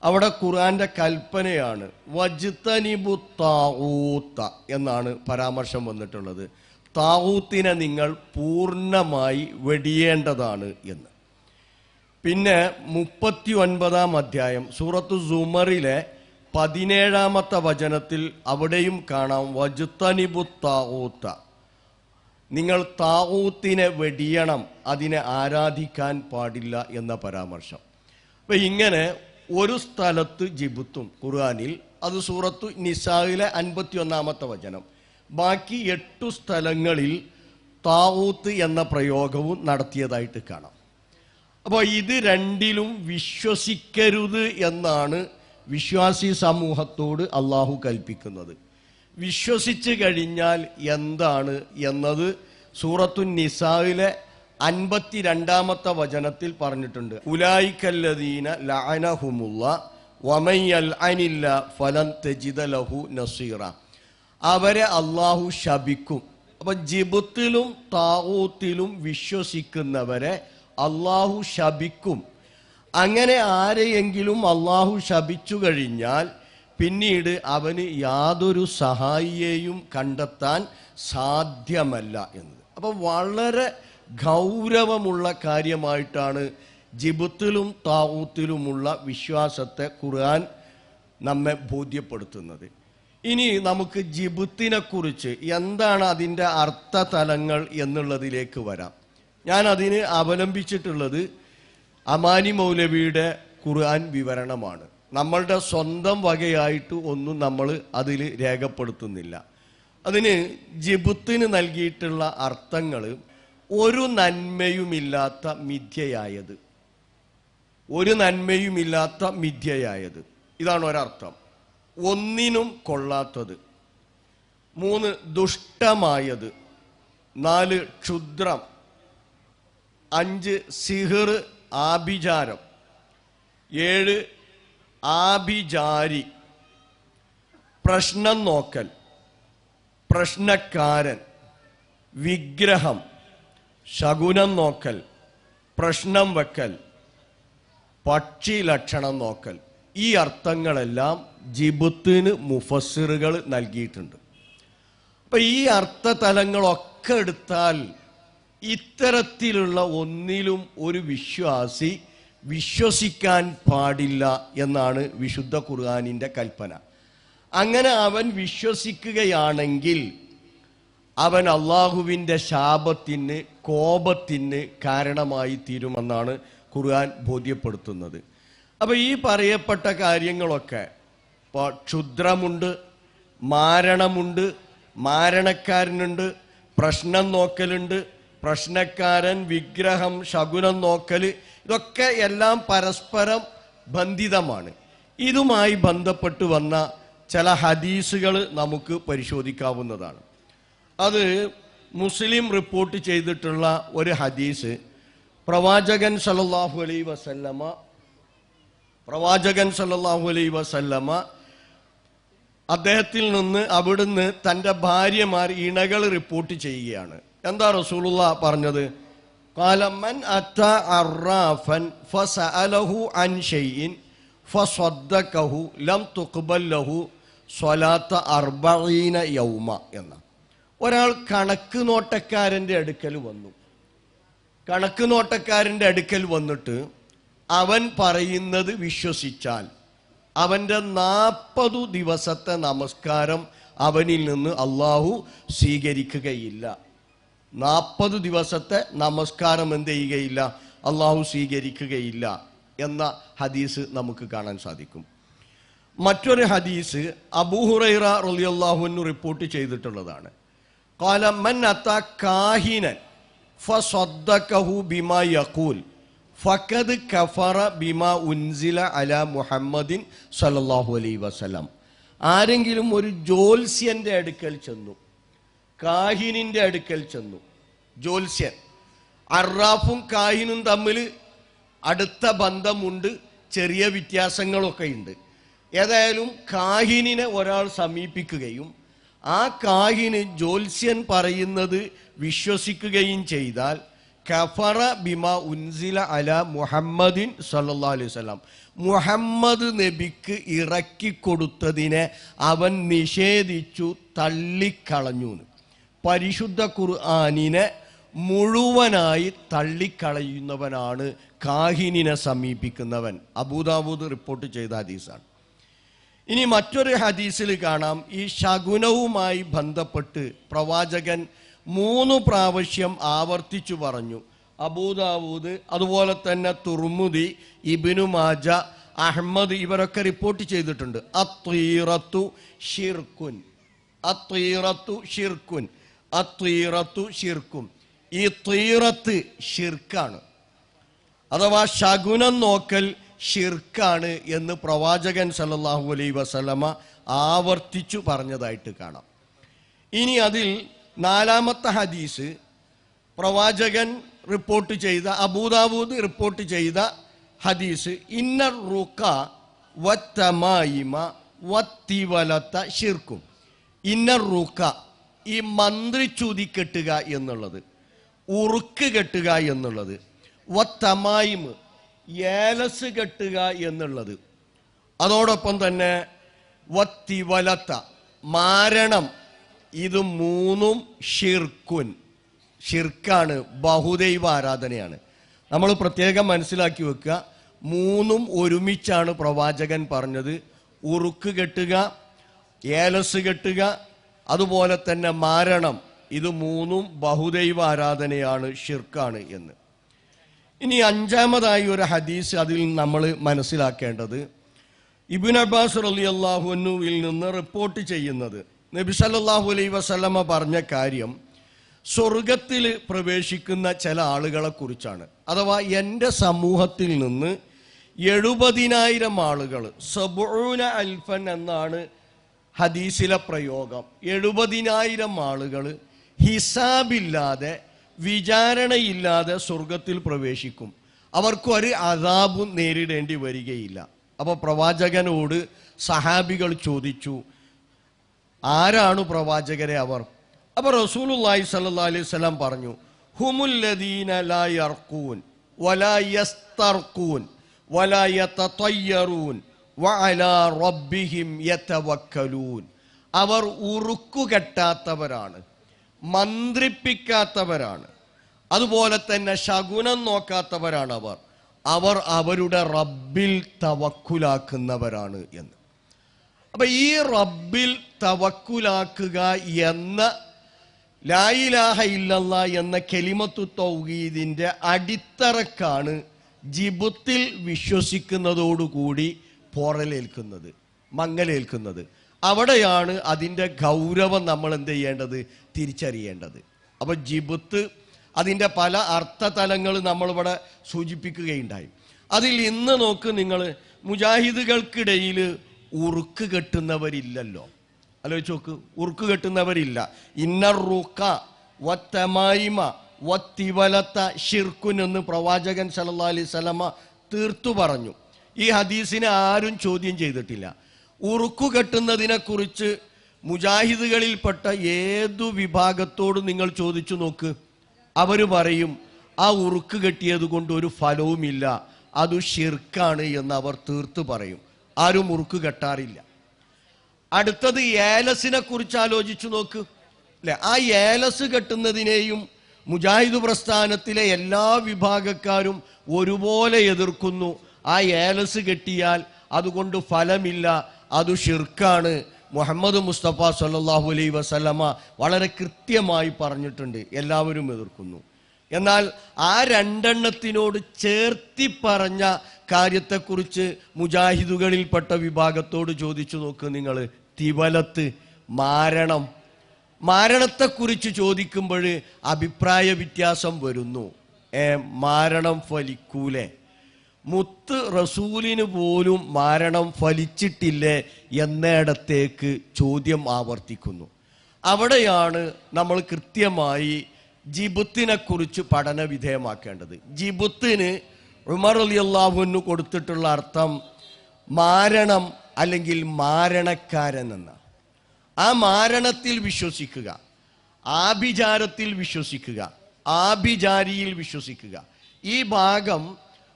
അവിടെ ഖുർആന്റെ കൽപ്പനയാണ് വജ്തനിബു താഗൂത്ത എന്നാണ് പരാമർശം വന്നിട്ടുള്ളത്. താഗൂത്തിനെ നിങ്ങൾ പൂർണ്ണമായി വെടിയേണ്ടതാണ് എന്ന്. പിന്നെ 39-ാം അധ്യായം സൂറത്തു സുമറിലെ 17-ാമത്തെ വചനത്തിൽ അവിടെയും കാണാം വജ്തനിബു താഗൂത്ത, നിങ്ങൾ താഗൂത്തിനെ വെടിയണം, അതിനെ ആരാധിക്കാൻ പാടില്ല എന്ന പരാമർശം. അപ്പം ഇങ്ങനെ ഒരു സ്ഥലത്ത് ജിബുത്തും ഖുർആനിൽ, അത് സൂറത്തു നിസായിലെ 51-ാമത്തെ വചനം, ബാക്കി 8 സ്ഥലങ്ങളിൽ താഗൂത്ത് എന്ന പ്രയോഗവും നടത്തിയതായിട്ട് കാണാം. അപ്പോൾ ഇത് രണ്ടിലും വിശ്വസിക്കരുത് എന്നാണ് വിശ്വാസി സമൂഹത്തോട് അള്ളാഹു കൽപ്പിക്കുന്നത്. വിശ്വസിച്ച് കഴിഞ്ഞാൽ എന്താണ് എന്നത് സൂറത്തു നിസായിലെ 52-ാമത്തെ വചനത്തിൽ പറഞ്ഞിട്ടുണ്ട്. ഉലായിക്കല്ലദീന ലഅനഹുമുള്ള വമൻ യൽഅനില്ല ഫലൻ തജിദ ലഹു നസീറ, അവരെ അള്ളാഹു ശപിക്കും. അപ്പം ജിബ്തിലും താഗൂത്തിലും വിശ്വസിക്കുന്നവരെ അള്ളാഹു ശപിക്കും. അങ്ങനെ ആരെയെങ്കിലും അള്ളാഹു ശപിച്ചു കഴിഞ്ഞാൽ പിന്നീട് അവന് യാതൊരു സഹായിയെയും കണ്ടെത്താൻ സാധ്യമല്ല എന്നത്. അപ്പം വളരെ ഗൗരവമുള്ള കാര്യമായിട്ടാണ് ജിബ്തിലും താഗൂത്തിലുമുള്ള വിശ്വാസത്തെ ഖുർആൻ നമ്മെ ബോധ്യപ്പെടുത്തുന്നത്. ഇനി നമുക്ക് ജിബ്തിനെ കുറിച്ച് എന്താണ് അതിൻ്റെ അർത്ഥതലങ്ങൾ എന്നുള്ളതിലേക്ക് വരാം. ഞാൻ അതിന് അവലംബിച്ചിട്ടുള്ളത് അമാനി മൗലവിയുടെ ഖുർആൻ വിവരണമാണ്. നമ്മളുടെ സ്വന്തം വകയായിട്ട് ഒന്നും നമ്മൾ അതിൽ രേഖപ്പെടുത്തുന്നില്ല. അതിന് ജിബ്തിന് നൽകിയിട്ടുള്ള അർത്ഥങ്ങൾ ഒരു നന്മയുമില്ലാത്ത മിഥ്യയായത്, ഒരു നന്മയുമില്ലാത്ത മിഥ്യയായത്, ഇതാണ് ഒരർത്ഥം. ഒന്നിനും കൊള്ളാത്തത്. 3 ദുഷ്ടമായത്. 4 ക്ഷുദ്രം. 5 സിഹിർ, ആഭിചാരം. 7 ആഭിചാരി, പ്രശ്നം നോക്കൽ, പ്രശ്നക്കാരൻ, വിഗ്രഹം, ശകുനം നോക്കൽ, പ്രശ്നം വെക്കൽ, പക്ഷി ലക്ഷണം നോക്കൽ. ഈ അർത്ഥങ്ങളെല്ലാം ജിബ്തിന് മുഫസ്സിറുകൾ നൽകിയിട്ടുണ്ട്. അപ്പം ഈ അർത്ഥതലങ്ങളൊക്കെ എടുത്താൽ ഇത്തരത്തിലുള്ള ഒന്നിലും ഒരു വിശ്വാസി വിശ്വസിക്കാൻ പാടില്ല എന്നാണ് വിശുദ്ധ ഖുർആനിൻ്റെ കൽപ്പന. അങ്ങനെ അവൻ വിശ്വസിക്കുകയാണെങ്കിൽ അവൻ അള്ളാഹുവിൻ്റെ ശാപത്തിന്, കോപത്തിന് കാരണമായി തീരുമെന്നാണ് ഖുർആൻ ബോധ്യപ്പെടുത്തുന്നത്. അപ്പോൾ ഈ പറയപ്പെട്ട കാര്യങ്ങളൊക്കെ, ഇപ്പോൾ ക്ഷുദ്രമുണ്ട്, മാരണമുണ്ട്, മാരണക്കാരനുണ്ട്, പ്രശ്നം നോക്കലുണ്ട്, പ്രശ്നക്കാരൻ, വിഗ്രഹം, ശകുനം നോക്കൽ, ഇതൊക്കെ എല്ലാം പരസ്പരം ബന്ധിതമാണ്. ഇതുമായി ബന്ധപ്പെട്ട് വന്ന ചില ഹദീസുകൾ നമുക്ക് പരിശോധിക്കാവുന്നതാണ്. അത് മുസ്ലിം റിപ്പോർട്ട് ചെയ്തിട്ടുള്ള ഒരു ഹദീസ്, പ്രവാചകൻ സല്ലല്ലാഹു അലൈഹി വസല്ലമ അദ്ദേഹത്തിൽ നിന്ന് അവിടുന്ന് തൻ്റെ ഭാര്യമാർ ഇണകൾ റിപ്പോർട്ട് ചെയ്യുകയാണ്. എന്താ റസൂലുള്ളാഹ് പറഞ്ഞത്? ഖാല മൻ അത അറാഫൻ ഫസഅലഹു അൻ ഷൈഇൻ ഫസദ്ദഖഹു ലം തുഖ്ബൽ ലഹു സ്വലാത്ത 40 യൗമ എന്ന. ഒരാൾ കണക്ക് നോട്ടക്കാരൻ്റെ അടുക്കൽ വന്നു. കണക്ക് നോട്ടക്കാരൻ്റെ അടുക്കൽ വന്നിട്ട് അവൻ പറയുന്നത് വിശ്വസിച്ചാൽ അവൻ്റെ 40 ദിവസത്തെ നമസ്കാരം അവനിൽ നിന്ന് അള്ളാഹു സ്വീകരിക്കുകയില്ല. 40 ദിവസത്തെ നമസ്കാരം എന്ത് ചെയ്യുകയില്ല, അള്ളാഹു സ്വീകരിക്കുകയില്ല എന്ന ഹദീസ് നമുക്ക് കാണാൻ സാധിക്കും. മറ്റൊരു ഹദീസ് അബൂ ഹുറൈറ റളിയല്ലാഹു അൻഹു റിപ്പോർട്ട് ചെയ്തിട്ടുള്ളതാണ്. ഖാല മൻ അതാ കാഹിനൻ ഫസദ്ദഖഹു ബിമാ യഖൂൽ ഫഖദ് കഫറ ബിമാ ഉൻസില അലാ മുഹമ്മദിൻ സല്ലല്ലാഹു അലൈഹി വസല്ലം. ആരെങ്കിലും ഒരു ജ്യോത്സ്യന്റെ അടുക്കൽ ചെന്നു, കാഹിനിന്റെ അടുക്കൽ ചെന്നു. ജ്യോത്സ്യൻ, അറാഫും കാഹിനും തമ്മിൽ അടുത്ത ബന്ധമുണ്ട്, ചെറിയ വ്യത്യാസങ്ങളൊക്കെ ഉണ്ട്. ഏതായാലും കാഹിനിനെ ഒരാൾ സമീപിക്കുകയും ആ കാഹിന് ജ്യോത്സ്യൻ പറയുന്നത് വിശ്വസിക്കുകയും ചെയ്താൽ കഫറ ബിമാ ഉൻസില അലാ മുഹമ്മദിൻ സല്ലല്ലാഹു അലൈഹി വസല്ലം, മുഹമ്മദ് നബിക്ക് ഇറക്കിക്കൊടുത്തതിനെ അവൻ നിഷേധിച്ചു, തള്ളിക്കളഞ്ഞു. പരിശുദ്ധ ഖുർആനിനെ മുഴുവനായി തള്ളിക്കളയുന്നവനാണ് കാഹിനിനെ സമീപിക്കുന്നവൻ. അബൂദാവൂദ് റിപ്പോർട്ട് ചെയ്ത ഹദീസാണ്. ഇനി മറ്റൊരു ഹദീസിൽ കാണാം, ഈ ശകുനവുമായി ബന്ധപ്പെട്ട് പ്രവാചകൻ 3 പ്രാവശ്യം ആവർത്തിച്ചു പറഞ്ഞു. അബൂദാവൂദ്, അതുപോലെ തന്നെ തുർമുദി, ഇബ്നു മാജ, അഹ്മദ് ഇവരൊക്കെ റിപ്പോർട്ട് ചെയ്തിട്ടുണ്ട്. അത്വീറത്തു ഷിർക്കുൻ, അത്വീറത്തു ഷിർക്കുൻ, അത്വീറത്തു ഷിർക്കും. ഈ ത്വീറത്ത് ഷിർക്കാണ്, അഥവാ ശകുനം നോക്കൽ ഷിർക്കാണ് എന്ന് പ്രവാചകൻ സല്ലല്ലാഹു അലൈഹി വസല്ലമ ആവർത്തിച്ചു പറഞ്ഞതായിട്ട് കാണാം. ഇനി അതിൽ 4ാമത്തെ ഹദീസ് പ്രവാചകൻ റിപ്പോർട്ട് ചെയ്ത, അബൂദാവൂദ് റിപ്പോർട്ട് ചെയ്ത ഹദീസ്, ഇന്നർ റുക വത്തമായിമ വത്തിവലത ഷിർക്കും. ഇന്നർ റുക, ഈ മന്ത്രിച്ചുതി കെട്ടുക എന്നുള്ളത്, ഉറുക്ക് കെട്ടുക എന്നുള്ളത്, വത്തമായിമ് ഏലസ് കെട്ടുക എന്നുള്ളത്, അതോടൊപ്പം തന്നെ വത്തിവലത്ത മാരണം, ഇത് 3ഉം ഷിർക്കുൻ, ഷിർക്കാണ്, ബഹുദൈവ ആരാധനയാണ്. നമ്മൾ പ്രത്യേകം മനസ്സിലാക്കി വെക്കുക, 3ഉം ഒരുമിച്ചാണ് പ്രവാചകൻ പറഞ്ഞത്. ഉറുക്ക് കെട്ടുക, ഏലസ് കെട്ടുക, അതുപോലെ തന്നെ മാരണം, ഇത് 3ഉം ബഹുദൈവ ആരാധനയാണ്, ഷിർക്കാണ് എന്ന്. ഇനി 5ാമതായി ഒരു ഹദീസ് അതിൽ നമ്മൾ മനസ്സിലാക്കേണ്ടത്, ഇബ്നു അബ്ബാസ് റളിയല്ലാഹു അൻഹുവിൽ നിന്ന് റിപ്പോർട്ട് ചെയ്യുന്നത്, നബി സല്ലല്ലാഹു അലൈഹി വസല്ലമ പറഞ്ഞ കാര്യം സ്വർഗത്തിൽ പ്രവേശിക്കുന്ന ചില ആളുകളെ കുറിച്ചാണ്. അഥവാ എൻ്റെ സമൂഹത്തിൽ നിന്ന് 70,000 ആളുകൾ, 70 അൽഫൻ എന്നാണ് ഹദീസിലെ പ്രയോഗം. 70,000 ആളുകൾ ഹിസാബില്ലാതെ, വിചാരണയില്ലാതെ സ്വർഗത്തിൽ പ്രവേശിക്കും. അവർക്ക് ഒരു അദാബും നേരിടേണ്ടി വരികയില്ല. അപ്പോൾ പ്രവാചകനോട് സഹാബികൾ ചോദിച്ചു, ആരാണ് പ്രവാചകരെ അവർ? അപ്പോൾ റസൂലുള്ളാഹി സ്വല്ലല്ലാഹു അലൈഹി വസല്ലം പറഞ്ഞു, ഹുമുല്ലദീന ലാ യർഖൂൻ വലാ യസ്തർഖൂൻ വലാ യതതയ്യറൂൻ വഅലാ റബ്ബിഹിം യതവക്കലൂൻ. അവർ ഉറുക്കുകെട്ടാത്തവരാണ്, മന്ത്രിപ്പിക്കാത്തവരാണ്, അതുപോലെ തന്നെ ശകുനം നോക്കാത്തവരാണ്. അവർ അവരുടെ റബ്ബിൽ തവക്കുലാക്കുന്നവരാണ് എന്ന്. അപ്പൊ ഈ റബ്ബിൽ തവക്കുലാക്കുക എന്ന ലാ ഇലാഹ ഇല്ലല്ലാഹ് എന്ന കലിമത്തു തൗഹീദിന്റെ അടിത്തറക്കാണ് ജിബുത്തിൽ വിശ്വസിക്കുന്നതോടുകൂടി പോറലേൽക്കുന്നത്, മങ്ങലേൽക്കുന്നത്. അവിടെയാണ് അതിൻ്റെ ഗൗരവം നമ്മൾ എന്ത് ചെയ്യേണ്ടത്, തിരിച്ചറിയേണ്ടത്. അപ്പൊ ജിബുത്ത് അതിൻ്റെ പല അർത്ഥതലങ്ങൾ നമ്മളിവിടെ സൂചിപ്പിക്കുകയുണ്ടായി. അതിൽ ഇന്ന് നോക്ക് നിങ്ങൾ, മുജാഹിദുകൾക്കിടയിൽ ഉറുക്ക് കെട്ടുന്നവരില്ലല്ലോ. ആലോചിച്ച് നോക്ക്, ഉറുക്ക് കെട്ടുന്നവരില്ല. ഇന്നർ റുക വത്തമായിമ വത്തിവലത ഷിർക്കുൻ എന്ന് പ്രവാചകൻ സല്ലല്ലാഹു അലൈഹി വസല്ലമ തീർത്തു പറഞ്ഞു. ഈ ഹദീസിനെ ആരും ചോദ്യം ചെയ്തിട്ടില്ല. ഉറുക്കു കെട്ടുന്നതിനെ കുറിച്ച് മുജാഹിദുകളിൽപ്പെട്ട ഏതു വിഭാഗത്തോട് നിങ്ങൾ ചോദിച്ചു നോക്ക്, അവർ പറയും ആ ഉറുക്ക് കെട്ടിയത് കൊണ്ട് ഒരു ഫലവുമില്ല, അത് ഷിർക്കാണ് എന്ന് അവർ തീർത്തു പറയും. ആരും ഉറുക്ക് കെട്ടാറില്ല. അടുത്തത് ഏലസിനെ കുറിച്ച് ആലോചിച്ചു നോക്ക്, അല്ലെ? ആ ഏലസ് കെട്ടുന്നതിനെയും മുജാഹിദ് പ്രസ്ഥാനത്തിലെ എല്ലാ വിഭാഗക്കാരും ഒരുപോലെ എതിർക്കുന്നു. ആ ഏലസ് കെട്ടിയാൽ അതുകൊണ്ട് ഫലമില്ല, അത് ഷിർക്കാണ്. മുഹമ്മദ് മുസ്തഫ സല്ലല്ലാഹു അലൈഹി വസല്ലമ വളരെ കൃത്യമായി പറഞ്ഞിട്ടുണ്ട്, എല്ലാവരും എതിർക്കുന്നു. എന്നാൽ ആ രണ്ടെണ്ണത്തിനോട് ചേർത്തി പറഞ്ഞ കാര്യത്തെക്കുറിച്ച് മുജാഹിദുകളിൽപ്പെട്ട വിഭാഗത്തോട് ചോദിച്ചു നോക്ക് നിങ്ങൾ. തിവലത്ത്, മാരണത്തെക്കുറിച്ച് ചോദിക്കുമ്പോൾ അഭിപ്രായ വ്യത്യാസം വരുന്നു. മാരണം ഫലിക്കൂലേ? മുത്ത് റസൂലിന് പോലും മാരണം ഫലിച്ചിട്ടില്ലേ എന്നിടത്തേക്ക് ചോദ്യം ആവർത്തിക്കുന്നു. അവിടെയാണ് നമ്മൾ കൃത്യമായി ജിബുത്തിനെ കുറിച്ച് പഠന വിധേയമാക്കേണ്ടത്. ജിബുത്തിന് ഉമർ റളിയല്ലാഹു അൻഹു കൊടുത്തിട്ടുള്ള അർത്ഥം മാരണം അല്ലെങ്കിൽ മാരണക്കാരൻ എന്ന. ആ മാരണത്തിൽ വിശ്വസിക്കുക, ആഭിചാരത്തിൽ വിശ്വസിക്കുക, ആഭിചാരിയിൽ വിശ്വസിക്കുക. ഈ ഭാഗം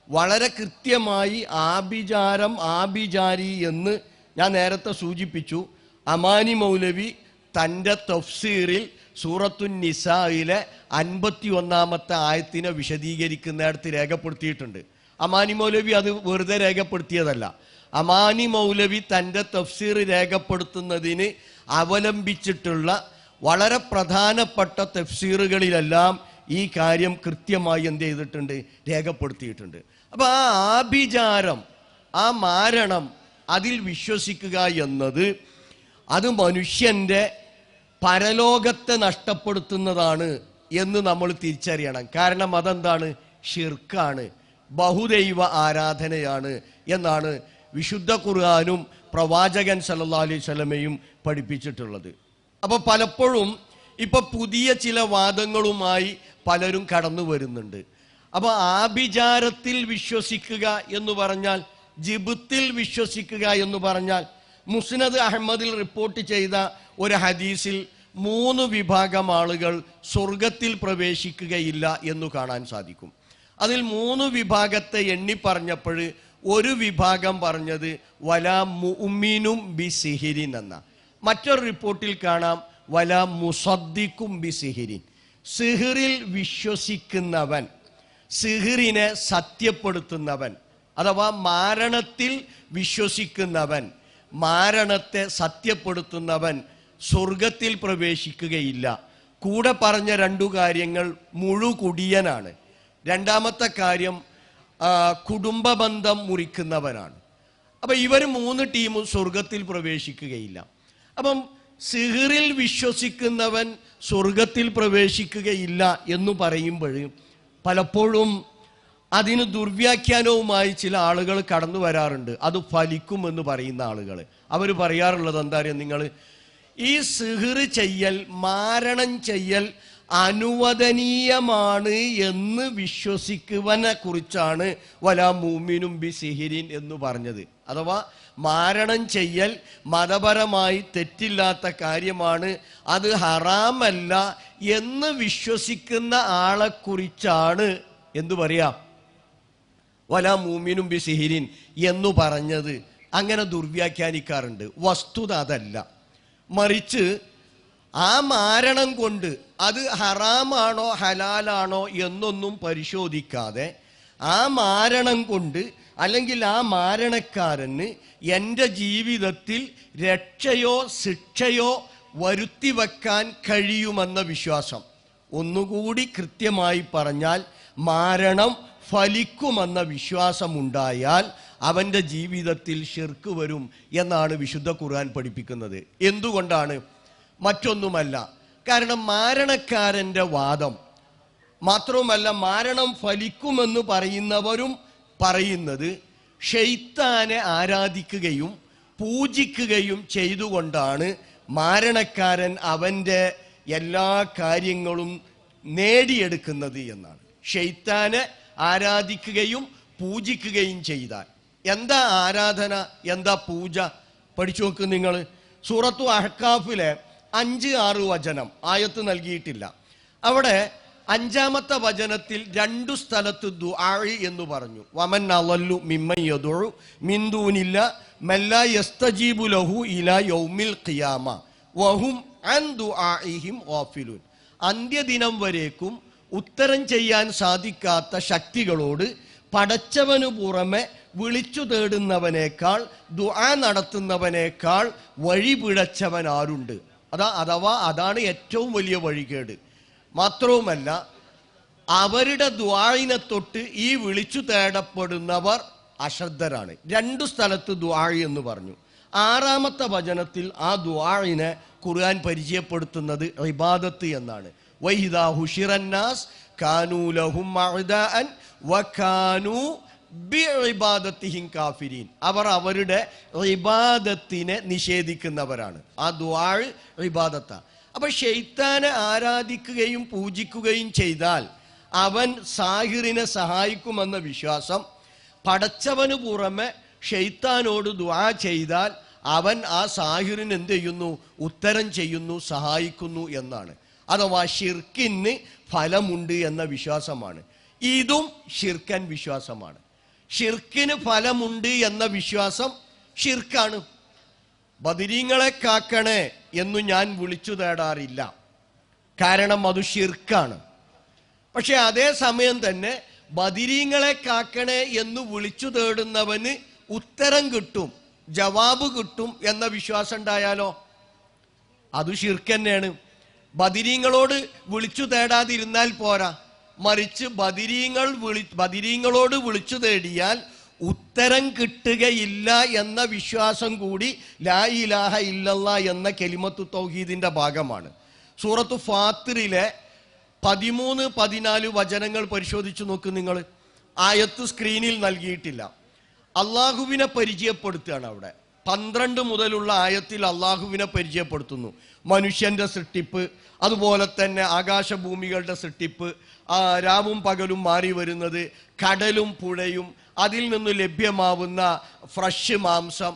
വളരെ കൃത്യമായി ആഭിചാരം, ആഭിചാരി എന്ന് ഞാൻ നേരത്തെ സൂചിപ്പിച്ചു. അമാനി മൗലവി തൻ്റെ തഫ്സീറിൽ സൂറത്തുൻ നിസായിലെ 51-ാമത്തെ ആയത്തിനെ വിശദീകരിക്കുന്നിടത്ത് രേഖപ്പെടുത്തിയിട്ടുണ്ട്. അമാനി മൗലവി അത് വെറുതെ രേഖപ്പെടുത്തിയതല്ല. അമാനി മൗലവി തൻ്റെ തഫ്സീർ രേഖപ്പെടുത്തുന്നതിന് അവലംബിച്ചിട്ടുള്ള വളരെ പ്രധാനപ്പെട്ട തഫ്സീറുകളിലെല്ലാം ഈ കാര്യം കൃത്യമായി എന്ത് ചെയ്തിട്ടുണ്ട്? രേഖപ്പെടുത്തിയിട്ടുണ്ട്. അപ്പോൾ ആ ആഭിചാരം, ആ മാരണം, അതിൽ വിശ്വസിക്കുക എന്നത് അത് മനുഷ്യൻ്റെ പരലോകത്തെ നഷ്ടപ്പെടുത്തുന്നതാണ് എന്ന് നമ്മൾ തിരിച്ചറിയണം. കാരണം അതെന്താണ്? ഷിർക്കാണ്, ബഹുദൈവ ആരാധനയാണ് എന്നാണ് വിശുദ്ധ ഖുർആനും പ്രവാചകൻ സല്ലല്ലാഹു അലൈഹി വസല്ലമയും പഠിപ്പിച്ചിട്ടുള്ളത്. അപ്പോൾ പലപ്പോഴും ഇപ്പൊ പുതിയ ചില വാദങ്ങളുമായി പലരും കടന്നു വരുന്നുണ്ട്. അപ്പോൾ ആഭിചാരത്തിൽ വിശ്വസിക്കുക എന്ന് പറഞ്ഞാൽ, ജിബുത്തിൽ വിശ്വസിക്കുക എന്ന് പറഞ്ഞാൽ, മുസ്നദ് അഹമ്മദിൽ റിപ്പോർട്ട് ചെയ്ത ഒരു ഹദീസിൽ 3 വിഭാഗം ആളുകൾ സ്വർഗത്തിൽ പ്രവേശിക്കുകയില്ല എന്ന് കാണാൻ സാധിക്കും. അതിൽ 3 വിഭാഗത്തെ എണ്ണി പറഞ്ഞപ്പോൾ ഒരു വിഭാഗം പറഞ്ഞത് വലാ മുഅ്മിനും ബി സിഹിരിൻ എന്ന. മറ്റൊരു റിപ്പോർട്ടിൽ കാണാം വലാ മുസദ്ദിഖും ബി സിഹിരിൻ. സിഹിറിൽ വിശ്വസിക്കുന്നവൻ, സിഹിറിനെ സത്യപ്പെടുത്തുന്നവൻ, അഥവാ മാരണത്തിൽ വിശ്വസിക്കുന്നവൻ, മാരണത്തെ സത്യപ്പെടുത്തുന്നവൻ സ്വർഗത്തിൽ പ്രവേശിക്കുകയില്ല. കൂടെ പറഞ്ഞ 2 കാര്യങ്ങൾ മുഴുകുടിയനാണ്. രണ്ടാമത്തെ കാര്യം കുടുംബബന്ധം മുറിക്കുന്നവനാണ്. അപ്പം ഇവർ 3 ടീമും സ്വർഗത്തിൽ പ്രവേശിക്കുകയില്ല. അപ്പം സിഹിറിൽ വിശ്വസിക്കുന്നവൻ സ്വർഗത്തിൽ പ്രവേശിക്കുകയില്ല എന്ന് പറയുമ്പോൾ പലപ്പോഴും അതിന് ദുർവ്യാഖ്യാനവുമായി ചില ആളുകൾ കടന്നു വരാറുണ്ട്. അത് ഫലിക്കുമെന്ന് പറയുന്ന ആളുകൾ അവർ പറയാറുള്ളത് എന്താ പറയുക? നിങ്ങൾ ഈ സിഹിർ ചെയ്യൽ, മാരണം ചെയ്യൽ അനുവദനീയമാണ് എന്ന് വിശ്വസിക്കുവനെ കുറിച്ചാണ് വലാ മുഅ്മിനും ബി സിഹിരിൻ എന്ന് പറഞ്ഞത്. അഥവാ മാരണം ചെയ്യൽ മതപരമായി തെറ്റില്ലാത്ത കാര്യമാണ്, അത് ഹറാമല്ല എന്ന് വിശ്വസിക്കുന്ന ആളെക്കുറിച്ചാണ് എന്തു പറയാ? വലാ മുഅ്മിനും ബി സിഹിരിൻ എന്നു പറഞ്ഞത്. അങ്ങനെ ദുർവ്യാഖ്യാനിക്കാറുണ്ട്. വസ്തുത അതല്ല. മറിച്ച് ആ മാരണം കൊണ്ട് അത് ഹറാമാണോ ഹലാലാണോ എന്നൊന്നും പരിശോധിക്കാതെ ആ മാരണം കൊണ്ട് അല്ലെങ്കിൽ ആ മാരണക്കാരന് എൻ്റെ ജീവിതത്തിൽ രക്ഷയോ ശിക്ഷയോ വരുത്തി വെക്കാൻ കഴിയുമെന്ന വിശ്വാസം. ഒന്നുകൂടി കൃത്യമായി പറഞ്ഞാൽ മാരണം ഫലിക്കുമെന്ന വിശ്വാസമുണ്ടായാൽ അവൻ്റെ ജീവിതത്തിൽ ഷിർക്ക് വരും എന്നാണ് വിശുദ്ധ ഖുർആൻ പഠിപ്പിക്കുന്നത്. എന്തുകൊണ്ടാണ്? മറ്റൊന്നുമല്ല, കാരണം മാരണക്കാരൻ്റെ വാദം മാത്രവുമല്ല, മാരണം ഫലിക്കുമെന്ന് പറയുന്നവരും പറയുന്നത് ശൈത്താനെ ആരാധിക്കുകയും പൂജിക്കുകയും ചെയ്തുകൊണ്ടാണ് മാരണക്കാരൻ അവൻ്റെ എല്ലാ കാര്യങ്ങളും നേടിയെടുക്കുന്നത് എന്നാണ്. ശൈത്താനെ ആരാധിക്കുകയും പൂജിക്കുകയും ചെയ്താൽ എന്താ ആരാധന, എന്താ പൂജ? പഠിച്ചു നോക്ക് നിങ്ങൾ. സൂറത്തു അഹ്കാഫിലെ 5-6 വചനം ആയത്ത് നൽകിയിട്ടില്ല. അവിടെ 5-ാമത്തെ വചനത്തിൽ 2 സ്ഥലത്ത് ദുആ എന്ന് പറഞ്ഞു. വമൻ അളല്ലു മിമ്മൻ യദഉ മിൻ ദൂനില്ല മല്ലാ യസ്തജീബു ലഹു ഇലാ യൗമിൽ ഖിയാമ വഹും അൻ ദുആഇഹിം ഗാഫിലൂൻ. അന്ത്യദിനം വരേക്കും ഉത്തരം ചെയ്യാൻ സാധിക്കാത്ത ശക്തികളോട് പടച്ചവനു പുറമെ വിളിച്ചു തേടുന്നവനേക്കാൾ ദുആ നടത്തുന്നവനേക്കാൾ വഴി പിഴച്ചവൻ ആരുണ്ട്? അഥവാ അതാണ് ഏറ്റവും വലിയ വഴികേട്. മാത്രവുമല്ല, അവരുടെ ദുആഇനെ തൊട്ട് ഈ വിളിച്ചു തേടപ്പെടുന്നവർ അശ്രദ്ധരാണ്. 2 സ്ഥലത്ത് ദുആ എന്ന് പറഞ്ഞു. 6ാമത്തെ വചനത്തിൽ ആ ദുആഇനെ ഖുർആൻ പരിചയപ്പെടുത്തുന്നത് ഇബാദത്ത് എന്നാണ്. വൈദാ ഹുശിറന്നാസ് കാനൂ ലഹും അഅദാഅൻ വകാനൂ ബിഇബാദത്തിഹിം കാഫിരീൻ. അവർ അവരുടെ ഇബാദത്തിനെ നിഷേധിക്കുന്നവരാണ്. ആ ദുആ ഇബാദത്താ. അപ്പൊ ശൈത്താനെ ആരാധിക്കുകയും പൂജിക്കുകയും ചെയ്താൽ അവൻ സാഹിറിനെ സഹായിക്കുമെന്ന വിശ്വാസം, പടച്ചവന് പുറമെ ശൈത്താനോട് ദുആ ചെയ്താൽ അവൻ ആ സാഹിറിന് എന്ത് ചെയ്യുന്നു? ഉത്തരം ചെയ്യുന്നു, സഹായിക്കുന്നു എന്നാണ്. അഥവാ ഷിർക്കിന് ഫലമുണ്ട് എന്ന വിശ്വാസമാണ്. ഇതും ഷിർക്കൻ വിശ്വാസമാണ്. ഷിർക്കിന് ഫലമുണ്ട് എന്ന വിശ്വാസം ഷിർക്കാണ്. ബദരീങ്ങളെ കാക്കണേ എന്നു ഞാൻ വിളിച്ചു തേടാറില്ല, കാരണം അത് ഷിർക്കാണ്. പക്ഷെ അതേ സമയം തന്നെ ബദരീങ്ങളെ കാക്കണേ എന്ന് വിളിച്ചു തേടുന്നവന് ഉത്തരം കിട്ടും, ജവാബ് കിട്ടും എന്ന വിശ്വാസം ഉണ്ടായാലോ അത് ഷിർക്ക് തന്നെയാണ്. ബദരീങ്ങളോട് വിളിച്ചു തേടാതിരുന്നാൽ പോരാ, മറിച്ച് ബദരീങ്ങളോട് വിളിച്ചു തേടിയാൽ ഉത്തരം കിട്ടുകയില്ല എന്ന വിശ്വാസം കൂടി ലാ ഇലാഹ ഇല്ലല്ലാഹ് എന്ന കലിമത്തു തൗഹീദിന്റെ ഭാഗമാണ്. സൂറത്തു ഫാത്തിറിലെ 13-14 വചനങ്ങൾ പരിശോധിച്ചു നോക്ക് നിങ്ങൾ. ആയത്ത് സ്ക്രീനിൽ നൽകിയിട്ടില്ല. അള്ളാഹുവിനെ പരിചയപ്പെടുത്തുകയാണ് അവിടെ. 12 മുതലുള്ള ആയത്തിൽ അള്ളാഹുവിനെ പരിചയപ്പെടുത്തുന്നു. മനുഷ്യന്റെ സൃഷ്ടിപ്പ്, അതുപോലെ തന്നെ ആകാശഭൂമികളുടെ സൃഷ്ടിപ്പ്, രാവും പകലും മാറി വരുന്നത്, കടലും പുഴയും അതിൽ നിന്ന് ലഭ്യമാവുന്ന ഫ്രഷ് മാംസം,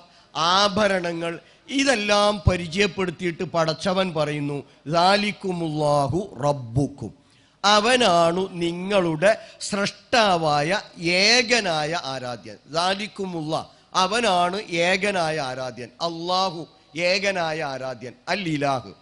ആഭരണങ്ങൾ, ഇതെല്ലാം പരിചയപ്പെടുത്തിയിട്ട് പടച്ചവൻ പറയുന്നു, ദാലിക്കുമുല്ലാഹു റബ്ബുക്കും, അവനാണു നിങ്ങളുടെ സ്രഷ്ടാവായ ഏകനായ ആരാധ്യൻ. ദാലിക്കുമുള്ള, അവനാണ് ഏകനായ ആരാധ്യൻ. അള്ളാഹു ഏകനായ ആരാധ്യൻ, അൽ ഇലാഹ്.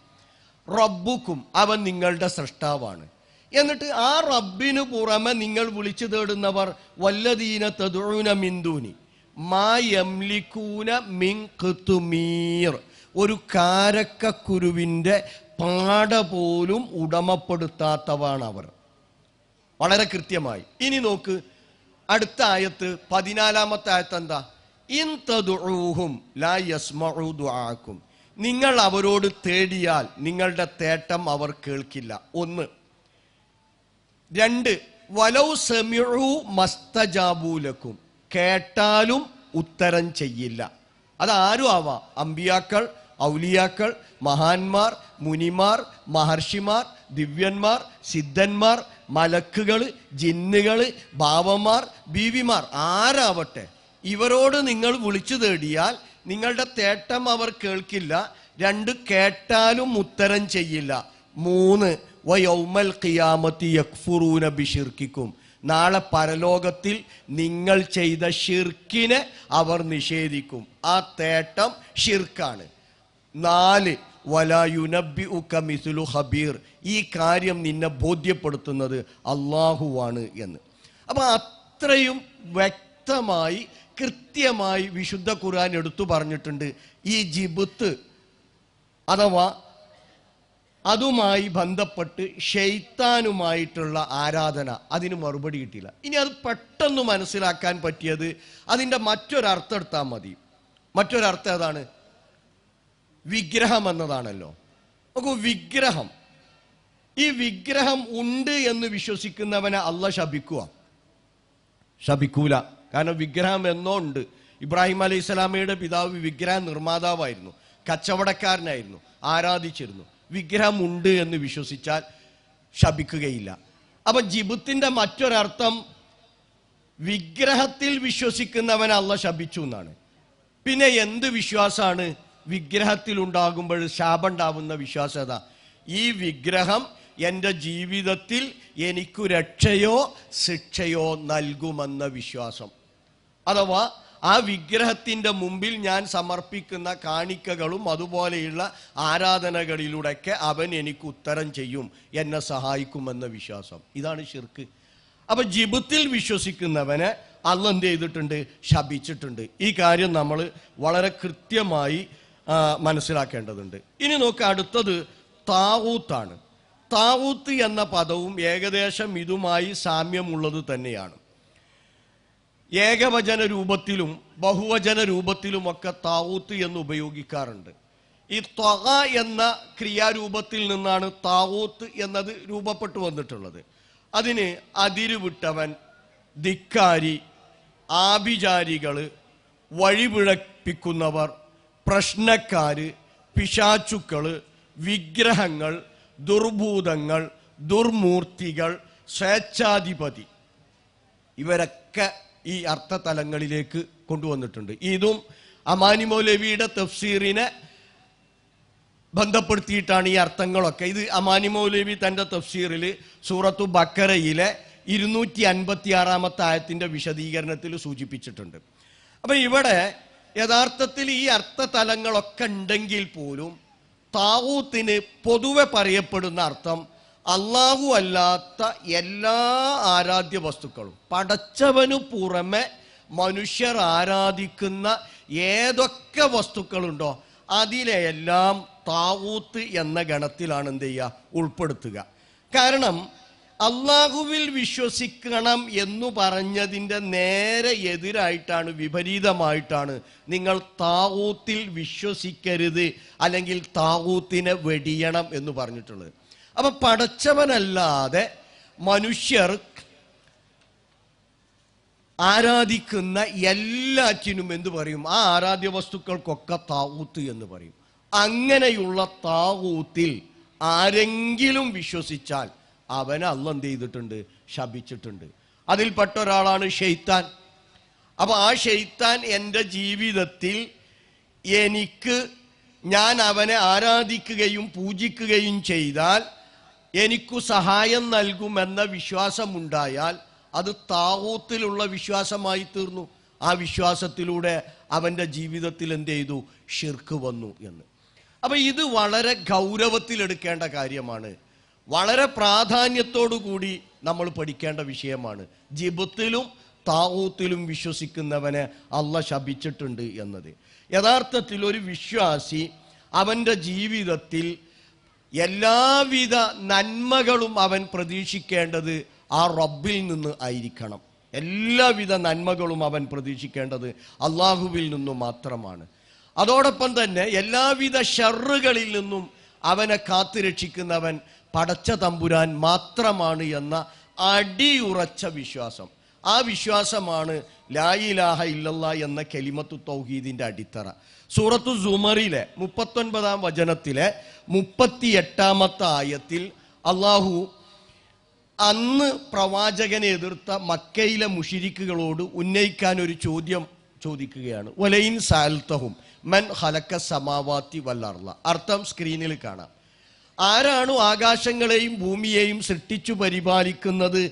റബ്ബുക്കും, അവൻ നിങ്ങളുടെ സ്രഷ്ടാവാണ്. എന്നിട്ട് ആ റബ്ബിനു പുറമെ നിങ്ങൾ വിളിച്ചു തേടുന്നവർ വല്ലദീന തദ്ഉന മിൻ ദൂനി മാ യംലികൂന മിൻ ഖിത്മീർ, ഒരു കാരക്കക്കുരുവിൻ്റെ പാട പോലും ഉടമപ്പെടുത്താത്തവരാണ് അവർ. വളരെ കൃത്യമായി. ഇനി നോക്ക് അടുത്ത ആയത്ത്, 14ാമത്തെ ആയത്ത് എന്താ? ഇൻ തദ്ഉഹും ലാ യസ്മഉ ദുആക്കും, നിങ്ങൾ അവരോട് തേടിയാൽ നിങ്ങളുടെ തേട്ടം അവർ കേൾക്കില്ല. 1. 2. വലൗ സമിഉ മസ്തജാബൂലക്കും, കേട്ടാലും ഉത്തരം ചെയ്യില്ല. അതാരും ആവാം, അമ്പിയാക്കൾ, ഔലിയാക്കൾ, മഹാന്മാർ, മുനിമാർ, മഹർഷിമാർ, ദിവ്യന്മാർ, സിദ്ധന്മാർ, മലക്കുകൾ, ജിന്നുകൾ, ബാവമാർ, ബീവിമാർ, ആരാവട്ടെ, ഇവരോട് നിങ്ങൾ വിളിച്ചു തേടിയാൽ നിങ്ങളുടെ തേട്ടം അവർ കേൾക്കില്ല. 2. കേട്ടാലും ഉത്തരം ചെയ്യില്ല. 3. വയൗമൽ ഖിയാമത്തി യക്ഫുറൂന ബിശിർക്കിക്കും, നാളെ പരലോകത്തിൽ നിങ്ങൾ ചെയ്ത ഷിർക്കിനെ അവർ നിഷേധിക്കും. ആ തേട്ടം ഷിർക്കാണ്. 4. വലാ യുനബ്ബിഉക മിസ്ലു ഖബീർ, ഈ കാര്യം നിന്നെ ബോധ്യപ്പെടുത്തുന്നത് അള്ളാഹുവാണ് എന്ന്. അപ്പം അത്രയും വ്യക്തമായി കൃത്യമായി വിശുദ്ധ ഖുർആൻ എടുത്തു പറഞ്ഞിട്ടുണ്ട്. ഈ ജിബ്ത്ത് അഥവാ അതുമായി ബന്ധപ്പെട്ട് ഷെയ്ത്താനുമായിട്ടുള്ള ആരാധന, അതിന് മറുപടി കിട്ടിയില്ല. ഇനി അത് പെട്ടെന്ന് മനസ്സിലാക്കാൻ പറ്റിയത് അതിൻ്റെ മറ്റൊരർത്ഥം എടുത്താൽ മതി. മറ്റൊരർത്ഥം ഏതാണ്? വിഗ്രഹം എന്നതാണല്ലോ. നോക്കൂ, വിഗ്രഹം, ഈ വിഗ്രഹം ഉണ്ട് എന്ന് വിശ്വസിക്കുന്നവനെ അള്ളാഹ് ശപിക്കൂല. കാരണം വിഗ്രഹം എന്നോ ഉണ്ട്. ഇബ്രാഹിം അലൈഹി സ്വലാമയുടെ പിതാവ് വിഗ്രഹ നിർമ്മാതാവായിരുന്നു, കച്ചവടക്കാരനായിരുന്നു, ആരാധിച്ചിരുന്നു. വിഗ്രഹം ഉണ്ട് എന്ന് വിശ്വസിച്ചാൽ ശപിക്കുകയില്ല. അപ്പൊ ജിബ്ത്തിന്റെ മറ്റൊരർത്ഥം വിഗ്രഹത്തിൽ വിശ്വസിക്കുന്നവനെ അള്ളാഹ് ശപിച്ചു എന്നാണ്. പിന്നെ എന്ത് വിശ്വാസമാണ് വിഗ്രഹത്തിൽ ഉണ്ടാകുമ്പോൾ ശാപം ഉണ്ടാവുന്ന വിശ്വാസത? ഈ വിഗ്രഹം എൻ്റെ ജീവിതത്തിൽ എനിക്കു രക്ഷയോ ശിക്ഷയോ നൽകുമെന്ന വിശ്വാസം. അഥവാ ആ വിഗ്രഹത്തിൻ്റെ മുമ്പിൽ ഞാൻ സമർപ്പിക്കുന്ന കാണിക്കകളും അതുപോലെയുള്ള ആരാധനകളിലൂടെയൊക്കെ അവൻ എനിക്ക് ഉത്തരം ചെയ്യും, എന്നെ സഹായിക്കുമെന്ന വിശ്വാസം. ഇതാണ് ശിർക്ക്. അപ്പൊ ജിബത്തിൽ വിശ്വസിക്കുന്നവനെ അല്ലാഹ് എന്ത് ചെയ്തിട്ടുണ്ട്? ശപിച്ചിട്ടുണ്ട്. ഈ കാര്യം നമ്മൾ വളരെ കൃത്യമായി മനസ്സിലാക്കേണ്ടതുണ്ട്. ഇനി നോക്കുക, അടുത്തത് താവൂത്താണ്. താവൂത്ത് എന്ന പദവും ഏകദേശം ഇതുമായി സാമ്യമുള്ളത് തന്നെയാണ്. ഏകവചന രൂപത്തിലും ബഹുവചന രൂപത്തിലുമൊക്കെ താവൂത്ത് എന്ന് ഉപയോഗിക്കാറുണ്ട്. ഈ ത്വഗ എന്ന ക്രിയാരൂപത്തിൽ നിന്നാണ് താവൂത്ത് എന്നത് രൂപപ്പെട്ടു വന്നിട്ടുള്ളത്. അതിന് അതിരുവിട്ടവൻ, ധിക്കാരി, ആഭിചാരികള്, വഴിപിഴപ്പിക്കുന്നവർ, പ്രശ്നക്കാര്, പിശാചുക്കള്, വിഗ്രഹങ്ങൾ, ദുർഭൂതങ്ങൾ, ദുർമൂർത്തികൾ, സ്വേച്ഛാധിപതി, ഇവരൊക്കെ ഈ അർത്ഥതലങ്ങളിലേക്ക് കൊണ്ടുവന്നിട്ടുണ്ട്. ഇതും അമാനി മൗലവിയുടെ തഫ്സീറിനെ ബന്ധപ്പെടുത്തിയിട്ടാണ് ഈ അർത്ഥങ്ങളൊക്കെ. ഇത് അമാനി മൗലവി തൻ്റെ തഫ്സീറിൽ സൂറത്തു ബക്കറയിലെ 256 ആയത്തിൻ്റെ വിശദീകരണത്തിൽ സൂചിപ്പിച്ചിട്ടുണ്ട്. അപ്പം ഇവിടെ യഥാർത്ഥത്തിൽ ഈ അർത്ഥതലങ്ങളൊക്കെ ഉണ്ടെങ്കിൽ പോലും താവൂത്തിന് പൊതുവെ പറയപ്പെടുന്ന അർത്ഥം അള്ളാഹു അല്ലാത്ത എല്ലാ ആരാധ്യ വസ്തുക്കളും, പടച്ചവനു പുറമെ മനുഷ്യർ ആരാധിക്കുന്ന ഏതൊക്കെ വസ്തുക്കളുണ്ടോ അതിലെല്ലാം താവൂത്ത് എന്ന ഗണത്തിലാണ് എന്ത് ചെയ്യുക? ഉൾപ്പെടുത്തുക. കാരണം അള്ളാഹുവിൽ വിശ്വസിക്കണം എന്നു പറഞ്ഞതിൻ്റെ നേരെ എതിരായിട്ടാണ്, വിപരീതമായിട്ടാണ് നിങ്ങൾ താവൂത്തിൽ വിശ്വസിക്കരുത് അല്ലെങ്കിൽ താവൂത്തിനെ വെടിയണം എന്ന് പറഞ്ഞിട്ടുള്ളത്. അപ്പൊ പടച്ചവനല്ലാതെ മനുഷ്യർ ആരാധിക്കുന്ന എല്ലാറ്റിനും എന്തു പറയും? ആ ആരാധ്യ വസ്തുക്കൾക്കൊക്കെ താവൂത്ത് എന്ന് പറയും. അങ്ങനെയുള്ള താവൂത്തിൽ ആരെങ്കിലും വിശ്വസിച്ചാൽ അവനെ അല്ലാഹ് എന്ത് ചെയ്തിട്ടുണ്ട്? ശപിച്ചിട്ടുണ്ട്. അതിൽപ്പെട്ട ഒരാളാണ് ശൈത്താൻ. അപ്പൊ ആ ശൈത്താൻ എൻ്റെ ജീവിതത്തിൽ ഞാൻ അവനെ ആരാധിക്കുകയും പൂജിക്കുകയും ചെയ്താൽ എനിക്കു സഹായം നൽകുമെന്ന വിശ്വാസമുണ്ടായാൽ അത് താവൂത്തിലുള്ള വിശ്വാസമായി തീർന്നു. ആ വിശ്വാസത്തിലൂടെ അവൻ്റെ ജീവിതത്തിൽ എന്ത് ചെയ്തു? ഷിർക്ക് വന്നു എന്ന്. അപ്പൊ ഇത് വളരെ ഗൗരവത്തിലെടുക്കേണ്ട കാര്യമാണ്. വളരെ പ്രാധാന്യത്തോടു കൂടി നമ്മൾ പഠിക്കേണ്ട വിഷയമാണ്. ജിബത്തിലും താവൂത്തിലും വിശ്വസിക്കുന്നവനെ അല്ലാഹ് ശപിച്ചിട്ടുണ്ട് എന്നത്. യഥാർത്ഥത്തിൽ ഒരു വിശ്വാസി അവൻ്റെ ജീവിതത്തിൽ എല്ലാവിധ നന്മകളും അവൻ പ്രതീക്ഷിക്കേണ്ടത് ആ റബ്ബിൽ നിന്ന് ആയിരിക്കണം. എല്ലാവിധ നന്മകളും അവൻ പ്രതീക്ഷിക്കേണ്ടത് അള്ളാഹുവിൽ നിന്നും മാത്രമാണ്. അതോടൊപ്പം തന്നെ എല്ലാവിധ ഷർറുകളിൽ നിന്നും അവനെ കാത്തുരക്ഷിക്കുന്നവൻ പടച്ച തമ്പുരാൻ മാത്രമാണ് എന്ന അടിയുറച്ച വിശ്വാസം. ആ വിശ്വാസമാണ് ലാ ഇലാഹ ഇല്ലല്ലാഹ് എന്ന കലിമത്തു തൗഹീദിന്റെ അടിത്തറ. സൂറത്തു സുമറിലെ 39-ാം വചനത്തിലെ 38-ാമത്തെ ആയത്തിൽ അള്ളാഹു അന്ന് പ്രവാചകനെ എതിർത്ത മക്കയിലെ മുശ്രിക്കുകളോട് ഉന്നയിക്കാൻ ഒരു ചോദ്യം ചോദിക്കുകയാണ്. വലൈൻ സാൽതഹും മൻ ഖലഖ സമാവാതി വൽ അർള. അർത്ഥം സ്ക്രീനിൽ കാണാം. ആരാണ് ആകാശങ്ങളെയും ഭൂമിയെയും സൃഷ്ടിച്ചു പരിപാലിക്കുന്നത്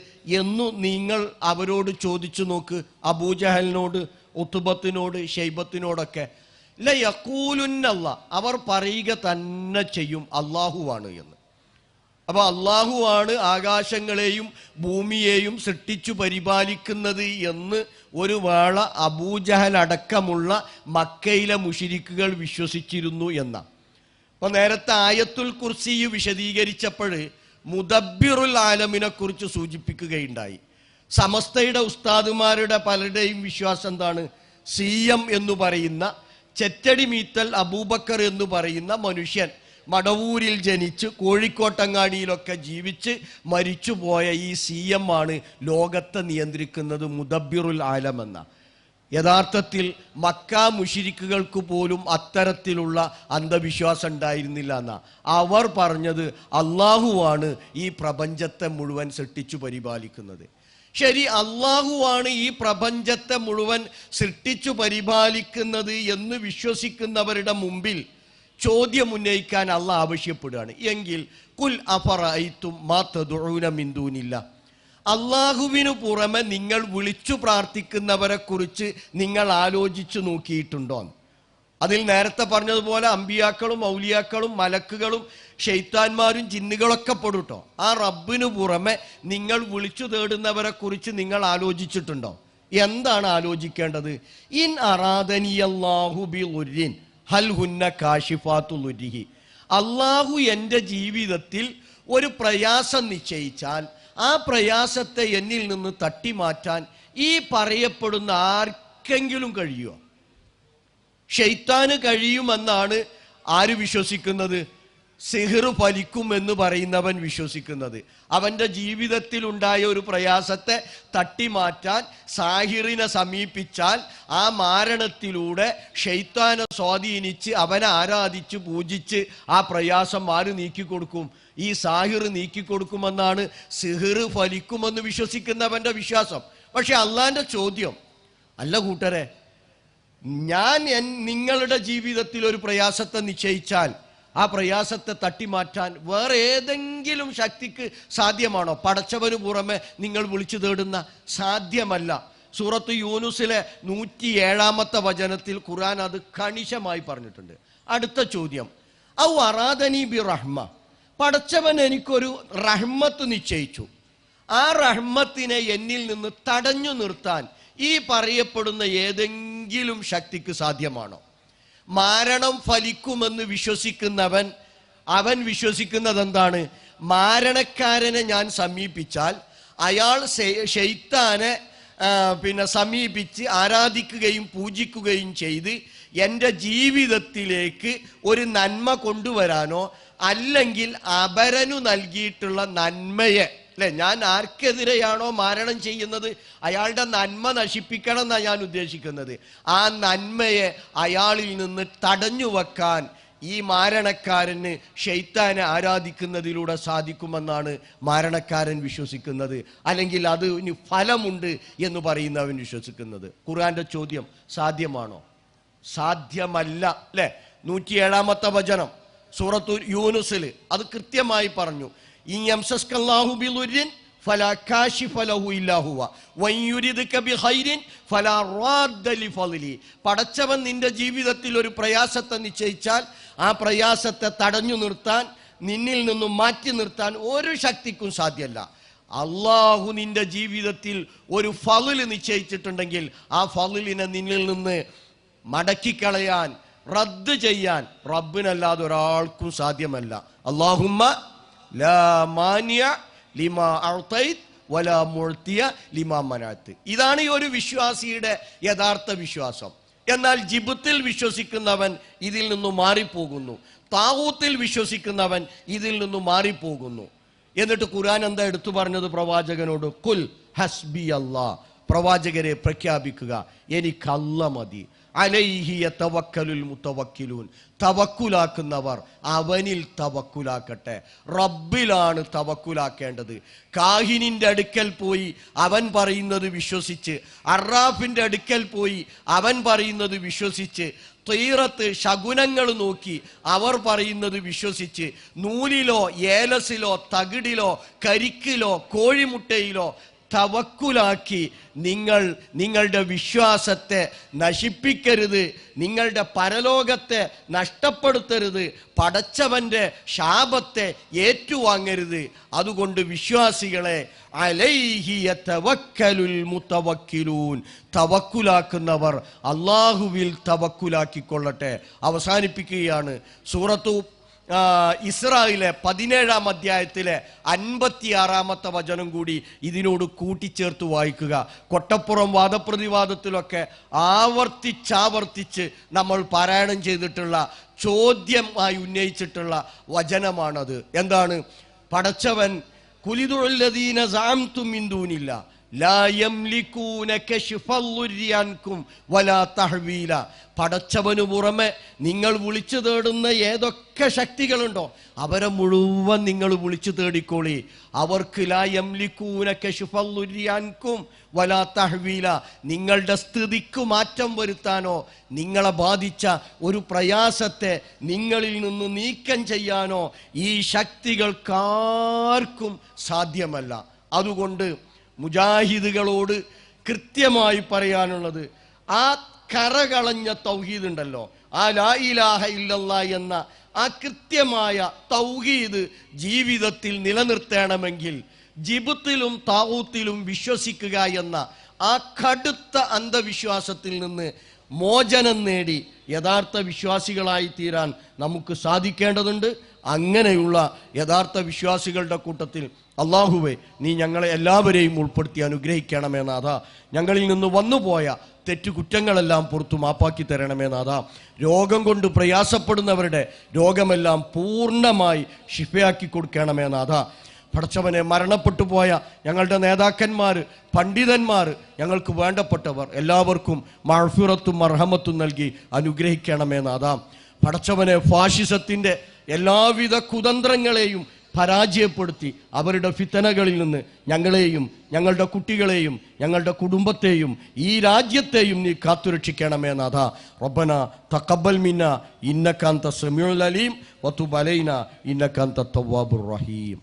എന്നു നിങ്ങൾ അവരോട് ചോദിച്ചു നോക്ക്. അബൂജഹലിനോട്, ഉത്ബത്തിനോട്, ഷൈബത്തിനോടൊക്കെ. ലയഖൂലുന്നല്ല, അവർ പറയുക തന്നെ ചെയ്യും അള്ളാഹുവാണ് എന്ന്. അപ്പൊ അള്ളാഹുവാണ് ആകാശങ്ങളെയും ഭൂമിയെയും സൃഷ്ടിച്ചു പരിപാലിക്കുന്നത് എന്ന് ഒരു വേള അബൂജഹൽ അടക്കമുള്ള മക്കയിലെ മുശ്രിക്കുകൾ വിശ്വസിച്ചിരുന്നു എന്ന. അപ്പൊ നേരത്തെ ആയത്തുൽ കുർസി വിശദീകരിച്ചപ്പോൾ മുദബ്ബിറുൽ ആലമിനെ കുറിച്ച് സൂചിപ്പിക്കുകയുണ്ടായി. സമസ്തയുടെ ഉസ്താദുമാരുടെ പലരുടെയും വിശ്വാസം എന്താണ്? CM എന്ന് പറയുന്ന ചെറ്റടി മീത്തൽ അബൂബക്കർ എന്ന് പറയുന്ന മനുഷ്യൻ മടവൂരിൽ ജനിച്ച് കോഴിക്കോട്ടങ്ങാടിയിലൊക്കെ ജീവിച്ച് മരിച്ചുപോയ ഈ CM ആണ് ലോകത്തെ നിയന്ത്രിക്കുന്നത്, മുദബ്ബിറുൽ ആലം എന്ന. യഥാർത്ഥത്തിൽ മക്ക മുശ്രിക്കുകൾക്ക് പോലും അത്തരത്തിലുള്ള അന്ധവിശ്വാസം ഉണ്ടായിരുന്നില്ല എന്നാ. അവർ പറഞ്ഞത് അള്ളാഹുവാണ് ഈ പ്രപഞ്ചത്തെ മുഴുവൻ സൃഷ്ടിച്ചു പരിപാലിക്കുന്നത്. ശരി, അള്ളാഹുവാണ് ഈ പ്രപഞ്ചത്തെ മുഴുവൻ സൃഷ്ടിച്ചു പരിപാലിക്കുന്നത് എന്ന് വിശ്വസിക്കുന്നവരുടെ മുമ്പിൽ ചോദ്യം ഉന്നയിക്കാൻ അള്ളാഹ് ആവശ്യപ്പെടുകയാണ്. എങ്കിൽ കുൽ അഫറഅയ്തും മാ തദ്ഉന മിൻ ദൂനില്ലാഹ്, അള്ളാഹുവിനു പുറമെ നിങ്ങൾ വിളിച്ചു പ്രാർത്ഥിക്കുന്നവരെ കുറിച്ച് നിങ്ങൾ ആലോചിച്ചു നോക്കിയിട്ടുണ്ടോ? അതിൽ നേരത്തെ പറഞ്ഞതുപോലെ അമ്പിയാക്കളും ഔലിയാക്കളും മലക്കുകളും ഷെയ്ത്താന്മാരും ജിന്നുകളൊക്കെ പെടുട്ടോ. ആ റബ്ബിനു പുറമെ നിങ്ങൾ വിളിച്ചു തേടുന്നവരെ കുറിച്ച് നിങ്ങൾ ആലോചിച്ചിട്ടുണ്ടോ? എന്താണ് ആലോചിക്കേണ്ടത്? ഇൻ അറാദനിയല്ലാഹു ബിളുരിൻ ഹൽ ഹുന്ന കാശിഫാത്തുൽ ഉരിഹി. അള്ളാഹു എൻ്റെ ജീവിതത്തിൽ ഒരു പ്രയാസം നിശ്ചയിച്ചാൽ ആ പ്രയാസത്തെ എന്നിൽ നിന്ന് തട്ടിമാറ്റാൻ ഈ പറയപ്പെടുന്ന ആർക്കെങ്കിലും കഴിയുമോ? ഷെയ്ത്താന് കഴിയുമെന്നാണ് ആര് വിശ്വസിക്കുന്നത്? സിഹിർ ഫലിക്കുമെന്ന് പറയുന്നവൻ വിശ്വസിക്കുന്നത്. അവൻ്റെ ജീവിതത്തിൽ ഉണ്ടായ ഒരു പ്രയാസത്തെ തട്ടിമാറ്റാൻ സാഹിറിനെ സമീപിച്ചാൽ ആ മാരണത്തിലൂടെ ഷെയ്ത്താനെ സ്വാധീനിച്ച് അവനെ ആരാധിച്ച് പൂജിച്ച് ആ പ്രയാസം ആര് നീക്കിക്കൊടുക്കും? ഈ സാഹിർ നീക്കിക്കൊടുക്കുമെന്നാണ് സിഹിർ ഫലിക്കുമെന്ന് വിശ്വസിക്കുന്നവൻ്റെ വിശ്വാസം. പക്ഷെ അള്ളാന്റെ ചോദ്യം, അല്ല കൂട്ടരെ, ഞാൻ നിങ്ങളുടെ ജീവിതത്തിൽ ഒരു പ്രയാസത്തെ നിശ്ചയിച്ചാൽ ആ പ്രയാസത്തെ തട്ടിമാറ്റാൻ വേറെ ഏതെങ്കിലും ശക്തിക്ക് സാധ്യമാണോ? പടച്ചവന് പുറമെ നിങ്ങൾ വിളിച്ചു തേടുന്ന സാധ്യമല്ല. സൂറത്ത് യൂനുസിലെ 107 വചനത്തിൽ ഖുർആൻ അത് കണിശമായി പറഞ്ഞിട്ടുണ്ട്. അടുത്ത ചോദ്യം, ഔ അറാദനി ബി റഹ്മ, പടച്ചവൻ എനിക്കൊരു റഹ്മത്ത് നിശ്ചയിച്ചു, ആ റഹ്മത്തിനെ എന്നിൽ നിന്ന് തടഞ്ഞു നിർത്താൻ ഈ പറയപ്പെടുന്ന ഏതെങ്കിലും ശക്തിക്ക് സാധ്യമാണോ? മാരണം ഫലിക്കുമെന്ന് വിശ്വസിക്കുന്നവൻ അവൻ വിശ്വസിക്കുന്നത് എന്താണ്? മാരണക്കാരനെ ഞാൻ സമീപിച്ചാൽ അയാൾ ഷെയ്ത്താനെ സമീപിച്ച് ആരാധിക്കുകയും പൂജിക്കുകയും ചെയ്ത് എൻ്റെ ജീവിതത്തിലേക്ക് ഒരു നന്മ കൊണ്ടുവരാനോ അല്ലെങ്കിൽ അപരനു നൽകിയിട്ടുള്ള നന്മയെ, അല്ലെ, ഞാൻ ആർക്കെതിരെയാണോ മാരണം ചെയ്യുന്നത് അയാളുടെ നന്മ നശിപ്പിക്കണം എന്നാണ് ഞാൻ ഉദ്ദേശിക്കുന്നത്, ആ നന്മയെ അയാളിൽ നിന്ന് തടഞ്ഞു വെക്കാൻ ഈ മാരണക്കാരന് ഷെയ്ത്താനെ ആരാധിക്കുന്നതിലൂടെ സാധിക്കുമെന്നാണ് മാരണക്കാരൻ വിശ്വസിക്കുന്നത്. അല്ലെങ്കിൽ അതിന് ഫലമുണ്ട് എന്ന് പറയുന്നവൻ വിശ്വസിക്കുന്നത്. ഖുർആന്റെ ചോദ്യം, സാധ്യമാണോ? സാധ്യമല്ല. അല്ലെ, 107 വചനം സൂറത്തു യൂനുസിൽ അത് കൃത്യമായി പറഞ്ഞു. ഇൻ യംസസ്കല്ലാഹു ബിളുരിൻ ഫലാ കാശിഫ ലഹു ഇല്ലാ ഹുവ വൻ യുരിദുക ബിഖൈരിൻ ഫലാ റാദ്ദ ലിഫളിഹി. പടച്ചവൻ നിന്റെ ജീവിതത്തിൽ ഒരു പ്രയാസത്തെ നിശ്ചയിച്ചാൽ ആ പ്രയാസത്തെ തടഞ്ഞു നിർത്താൻ, നിന്നിൽ നിന്നും മാറ്റി നിർത്താൻ ഒരു ശക്തിക്കും സാധ്യമല്ല. അള്ളാഹു നിന്റെ ജീവിതത്തിൽ ഒരു ഫളിൽ നിശ്ചയിച്ചിട്ടുണ്ടെങ്കിൽ ആ ഫളിനെ നിന്നിൽ നിന്ന് മടക്കിക്കളയാൻ, റദ്ദ് ചെയ്യാൻ റബ്ബിനല്ലാതെ ഒരാൾക്കും സാധ്യമല്ല. അല്ലാഹുമ്മ ലാ മാനിയ ലിമാ അഅ്തൈത് വലാ മുഅ്തിയ ലിമാ മനാത്ത്. ഇതാണ് ഈ ഒരു വിശ്വാസിയുടെ യഥാർത്ഥ വിശ്വാസം. എന്നാൽ ജിബ്തിൽ വിശ്വസിക്കുന്നവൻ ഇതിൽ നിന്നും മാറിപ്പോകുന്നു, താഗൂത്തിൽ വിശ്വസിക്കുന്നവൻ ഇതിൽ നിന്നും മാറിപ്പോകുന്നു. എന്നിട്ട് ഖുർആൻ എന്താ എടുത്തു പറഞ്ഞത് പ്രവാചകനോട്? കുൽ ഹസ്ബി അല്ലാഹ്, പ്രവാചകരെ പ്രഖ്യാപിക്കുക, എനിക്ക് അല്ലാഹ് മതി. അലൈഹി യതവക്കലുൽ മുതവക്കിലൂൻ, തവക്കുലാക്കുന്നവർ അവനിൽ തവക്കുലാക്കട്ടെ. റബ്ബിലാണ് തവക്കുലാക്കേണ്ടത്. കാഹിനിന്റെ അടുക്കൽ പോയി അവൻ പറയുന്നത് വിശ്വസിച്ച്, അറാഫിന്റെ അടുക്കൽ പോയി അവൻ പറയുന്നത് വിശ്വസിച്ച്, തീറത്ത് ശകുനങ്ങൾ നോക്കി അവർ പറയുന്നത് വിശ്വസിച്ച്, നൂലിലോ ഏലസിലോ തകിടിലോ കരിക്കിലോ കോഴിമുട്ടയിലോ തവക്കുലാക്കി നിങ്ങൾ നിങ്ങളുടെ വിശ്വാസത്തെ നശിപ്പിക്കരുത്, നിങ്ങളുടെ പരലോകത്തെ നഷ്ടപ്പെടുത്തരുത്, പടച്ചവന്റെ ശാപത്തെ ഏറ്റുവാങ്ങരുത്. അതുകൊണ്ട് വിശ്വാസികളെ, അലൈഹി യതവക്കലുൽ മുതവക്കിലൂൻ, തവക്കുലാക്കുന്നവർ അല്ലാഹുവിൽ തവക്കുലാക്കിക്കൊള്ളട്ടെ. അവസാനിപ്പിക്കുകയാണ് സൂറത്തു ഇസ്രായിലെ 17 അധ്യായത്തിലെ 56 വചനം കൂടി ഇതിനോട് കൂട്ടിച്ചേർത്ത് വായിക്കുക. കൊട്ടപ്പുറം വാദപ്രതിവാദത്തിലൊക്കെ ആവർത്തിച്ചാവർത്തിച്ച് നമ്മൾ പാരായണം ചെയ്തിട്ടുള്ള, ചോദ്യമായി ഉന്നയിച്ചിട്ടുള്ള വചനമാണത്. എന്താണ്? പടച്ചവൻ കുലിദുല്ലദീന സഅംതും മിൻ ദൂനില്ല ലാ യംലികൂന കശ്ഫൽ ദുർരി അൻകും വലാ തഹ്വീല. പടച്ചവനു പുറമെ നിങ്ങൾ വിളിച്ചു തേടുന്ന ഏതൊക്കെ ശക്തികളുണ്ടോ അവരെ മുഴുവൻ നിങ്ങൾ വിളിച്ചു തേടിക്കോളി. അവർക്ക് ലാ യംലികൂന കശ്ഫൽ ദുർരി അൻകും വലാ തഹ്വീല, നിങ്ങളുടെ സ്ഥിതിക്ക് മാറ്റം വരുത്താനോ നിങ്ങളെ ബാധിച്ച ഒരു പ്രയാസത്തെ നിങ്ങളിൽ നിന്ന് നീക്കം ചെയ്യാനോ ഈ ശക്തികൾക്കാർക്കും സാധ്യമല്ല. അതുകൊണ്ട് മുജാഹിദുകളോട് കൃത്യമായി പറയാനുള്ളത്, ആ കറകളഞ്ഞ തൗഹീദ് ഉണ്ടല്ലോ, ആ ലാ ഇലാഹ ഇല്ലല്ലാഹ് എന്ന ആ കൃത്യമായ തൗഹീദ് ജീവിതത്തിൽ നിലനിർത്തണമെങ്കിൽ ജിബ്തിലും താഊത്തിലും വിശ്വസിക്കുക എന്ന ആ കടുത്ത അന്ധവിശ്വാസത്തിൽ നിന്ന് മോചനം നേടി യഥാർത്ഥ വിശ്വാസികളായി തീരാൻ നമുക്ക് സാധിക്കേണ്ടതുണ്ട്. അങ്ങനെയുള്ള യഥാർത്ഥ വിശ്വാസികളുടെ കൂട്ടത്തിൽ അള്ളാഹുവേ നീ ഞങ്ങളെ എല്ലാവരെയും ഉൾപ്പെടുത്തി അനുഗ്രഹിക്കണമേ നാഥ. ഞങ്ങളിൽ നിന്ന് വന്നുപോയ തെറ്റുകുറ്റങ്ങളെല്ലാം പുറത്തു മാപ്പാക്കി തരണമേ നാഥ. രോഗം കൊണ്ട് പ്രയാസപ്പെടുന്നവരുടെ രോഗമെല്ലാം പൂർണ്ണമായി ശിഫയാക്കി കൊടുക്കണമേ നാഥ. പടച്ചവനെ, മരണപ്പെട്ടു പോയ ഞങ്ങളുടെ നേതാക്കന്മാർ, പണ്ഡിതന്മാർ, ഞങ്ങൾക്ക് വേണ്ടപ്പെട്ടവർ എല്ലാവർക്കും മഗ്ഫിറത്തും മർഹമത്തും നൽകി അനുഗ്രഹിക്കണമേ നാഥ. പടച്ചവനെ, ഫാഷിസത്തിൻ്റെ എല്ലാവിധ കുതന്ത്രങ്ങളെയും പരാജയപ്പെടുത്തി അവരുടെ ഫിത്തനകളിൽ നിന്ന് ഞങ്ങളെയും ഞങ്ങളുടെ കുട്ടികളെയും ഞങ്ങളുടെ കുടുംബത്തെയും ഈ രാജ്യത്തെയും നീ കാത്തുരക്ഷിക്കണമേ നാഥ. റബ്ബന തഖബ്ബൽ മിന്ന ഇന്നക അൻത സമീഉൽ അലീം വതുബ് അലൈനാ ഇന്നക അൻത തവ്വാബുർ റഹീം.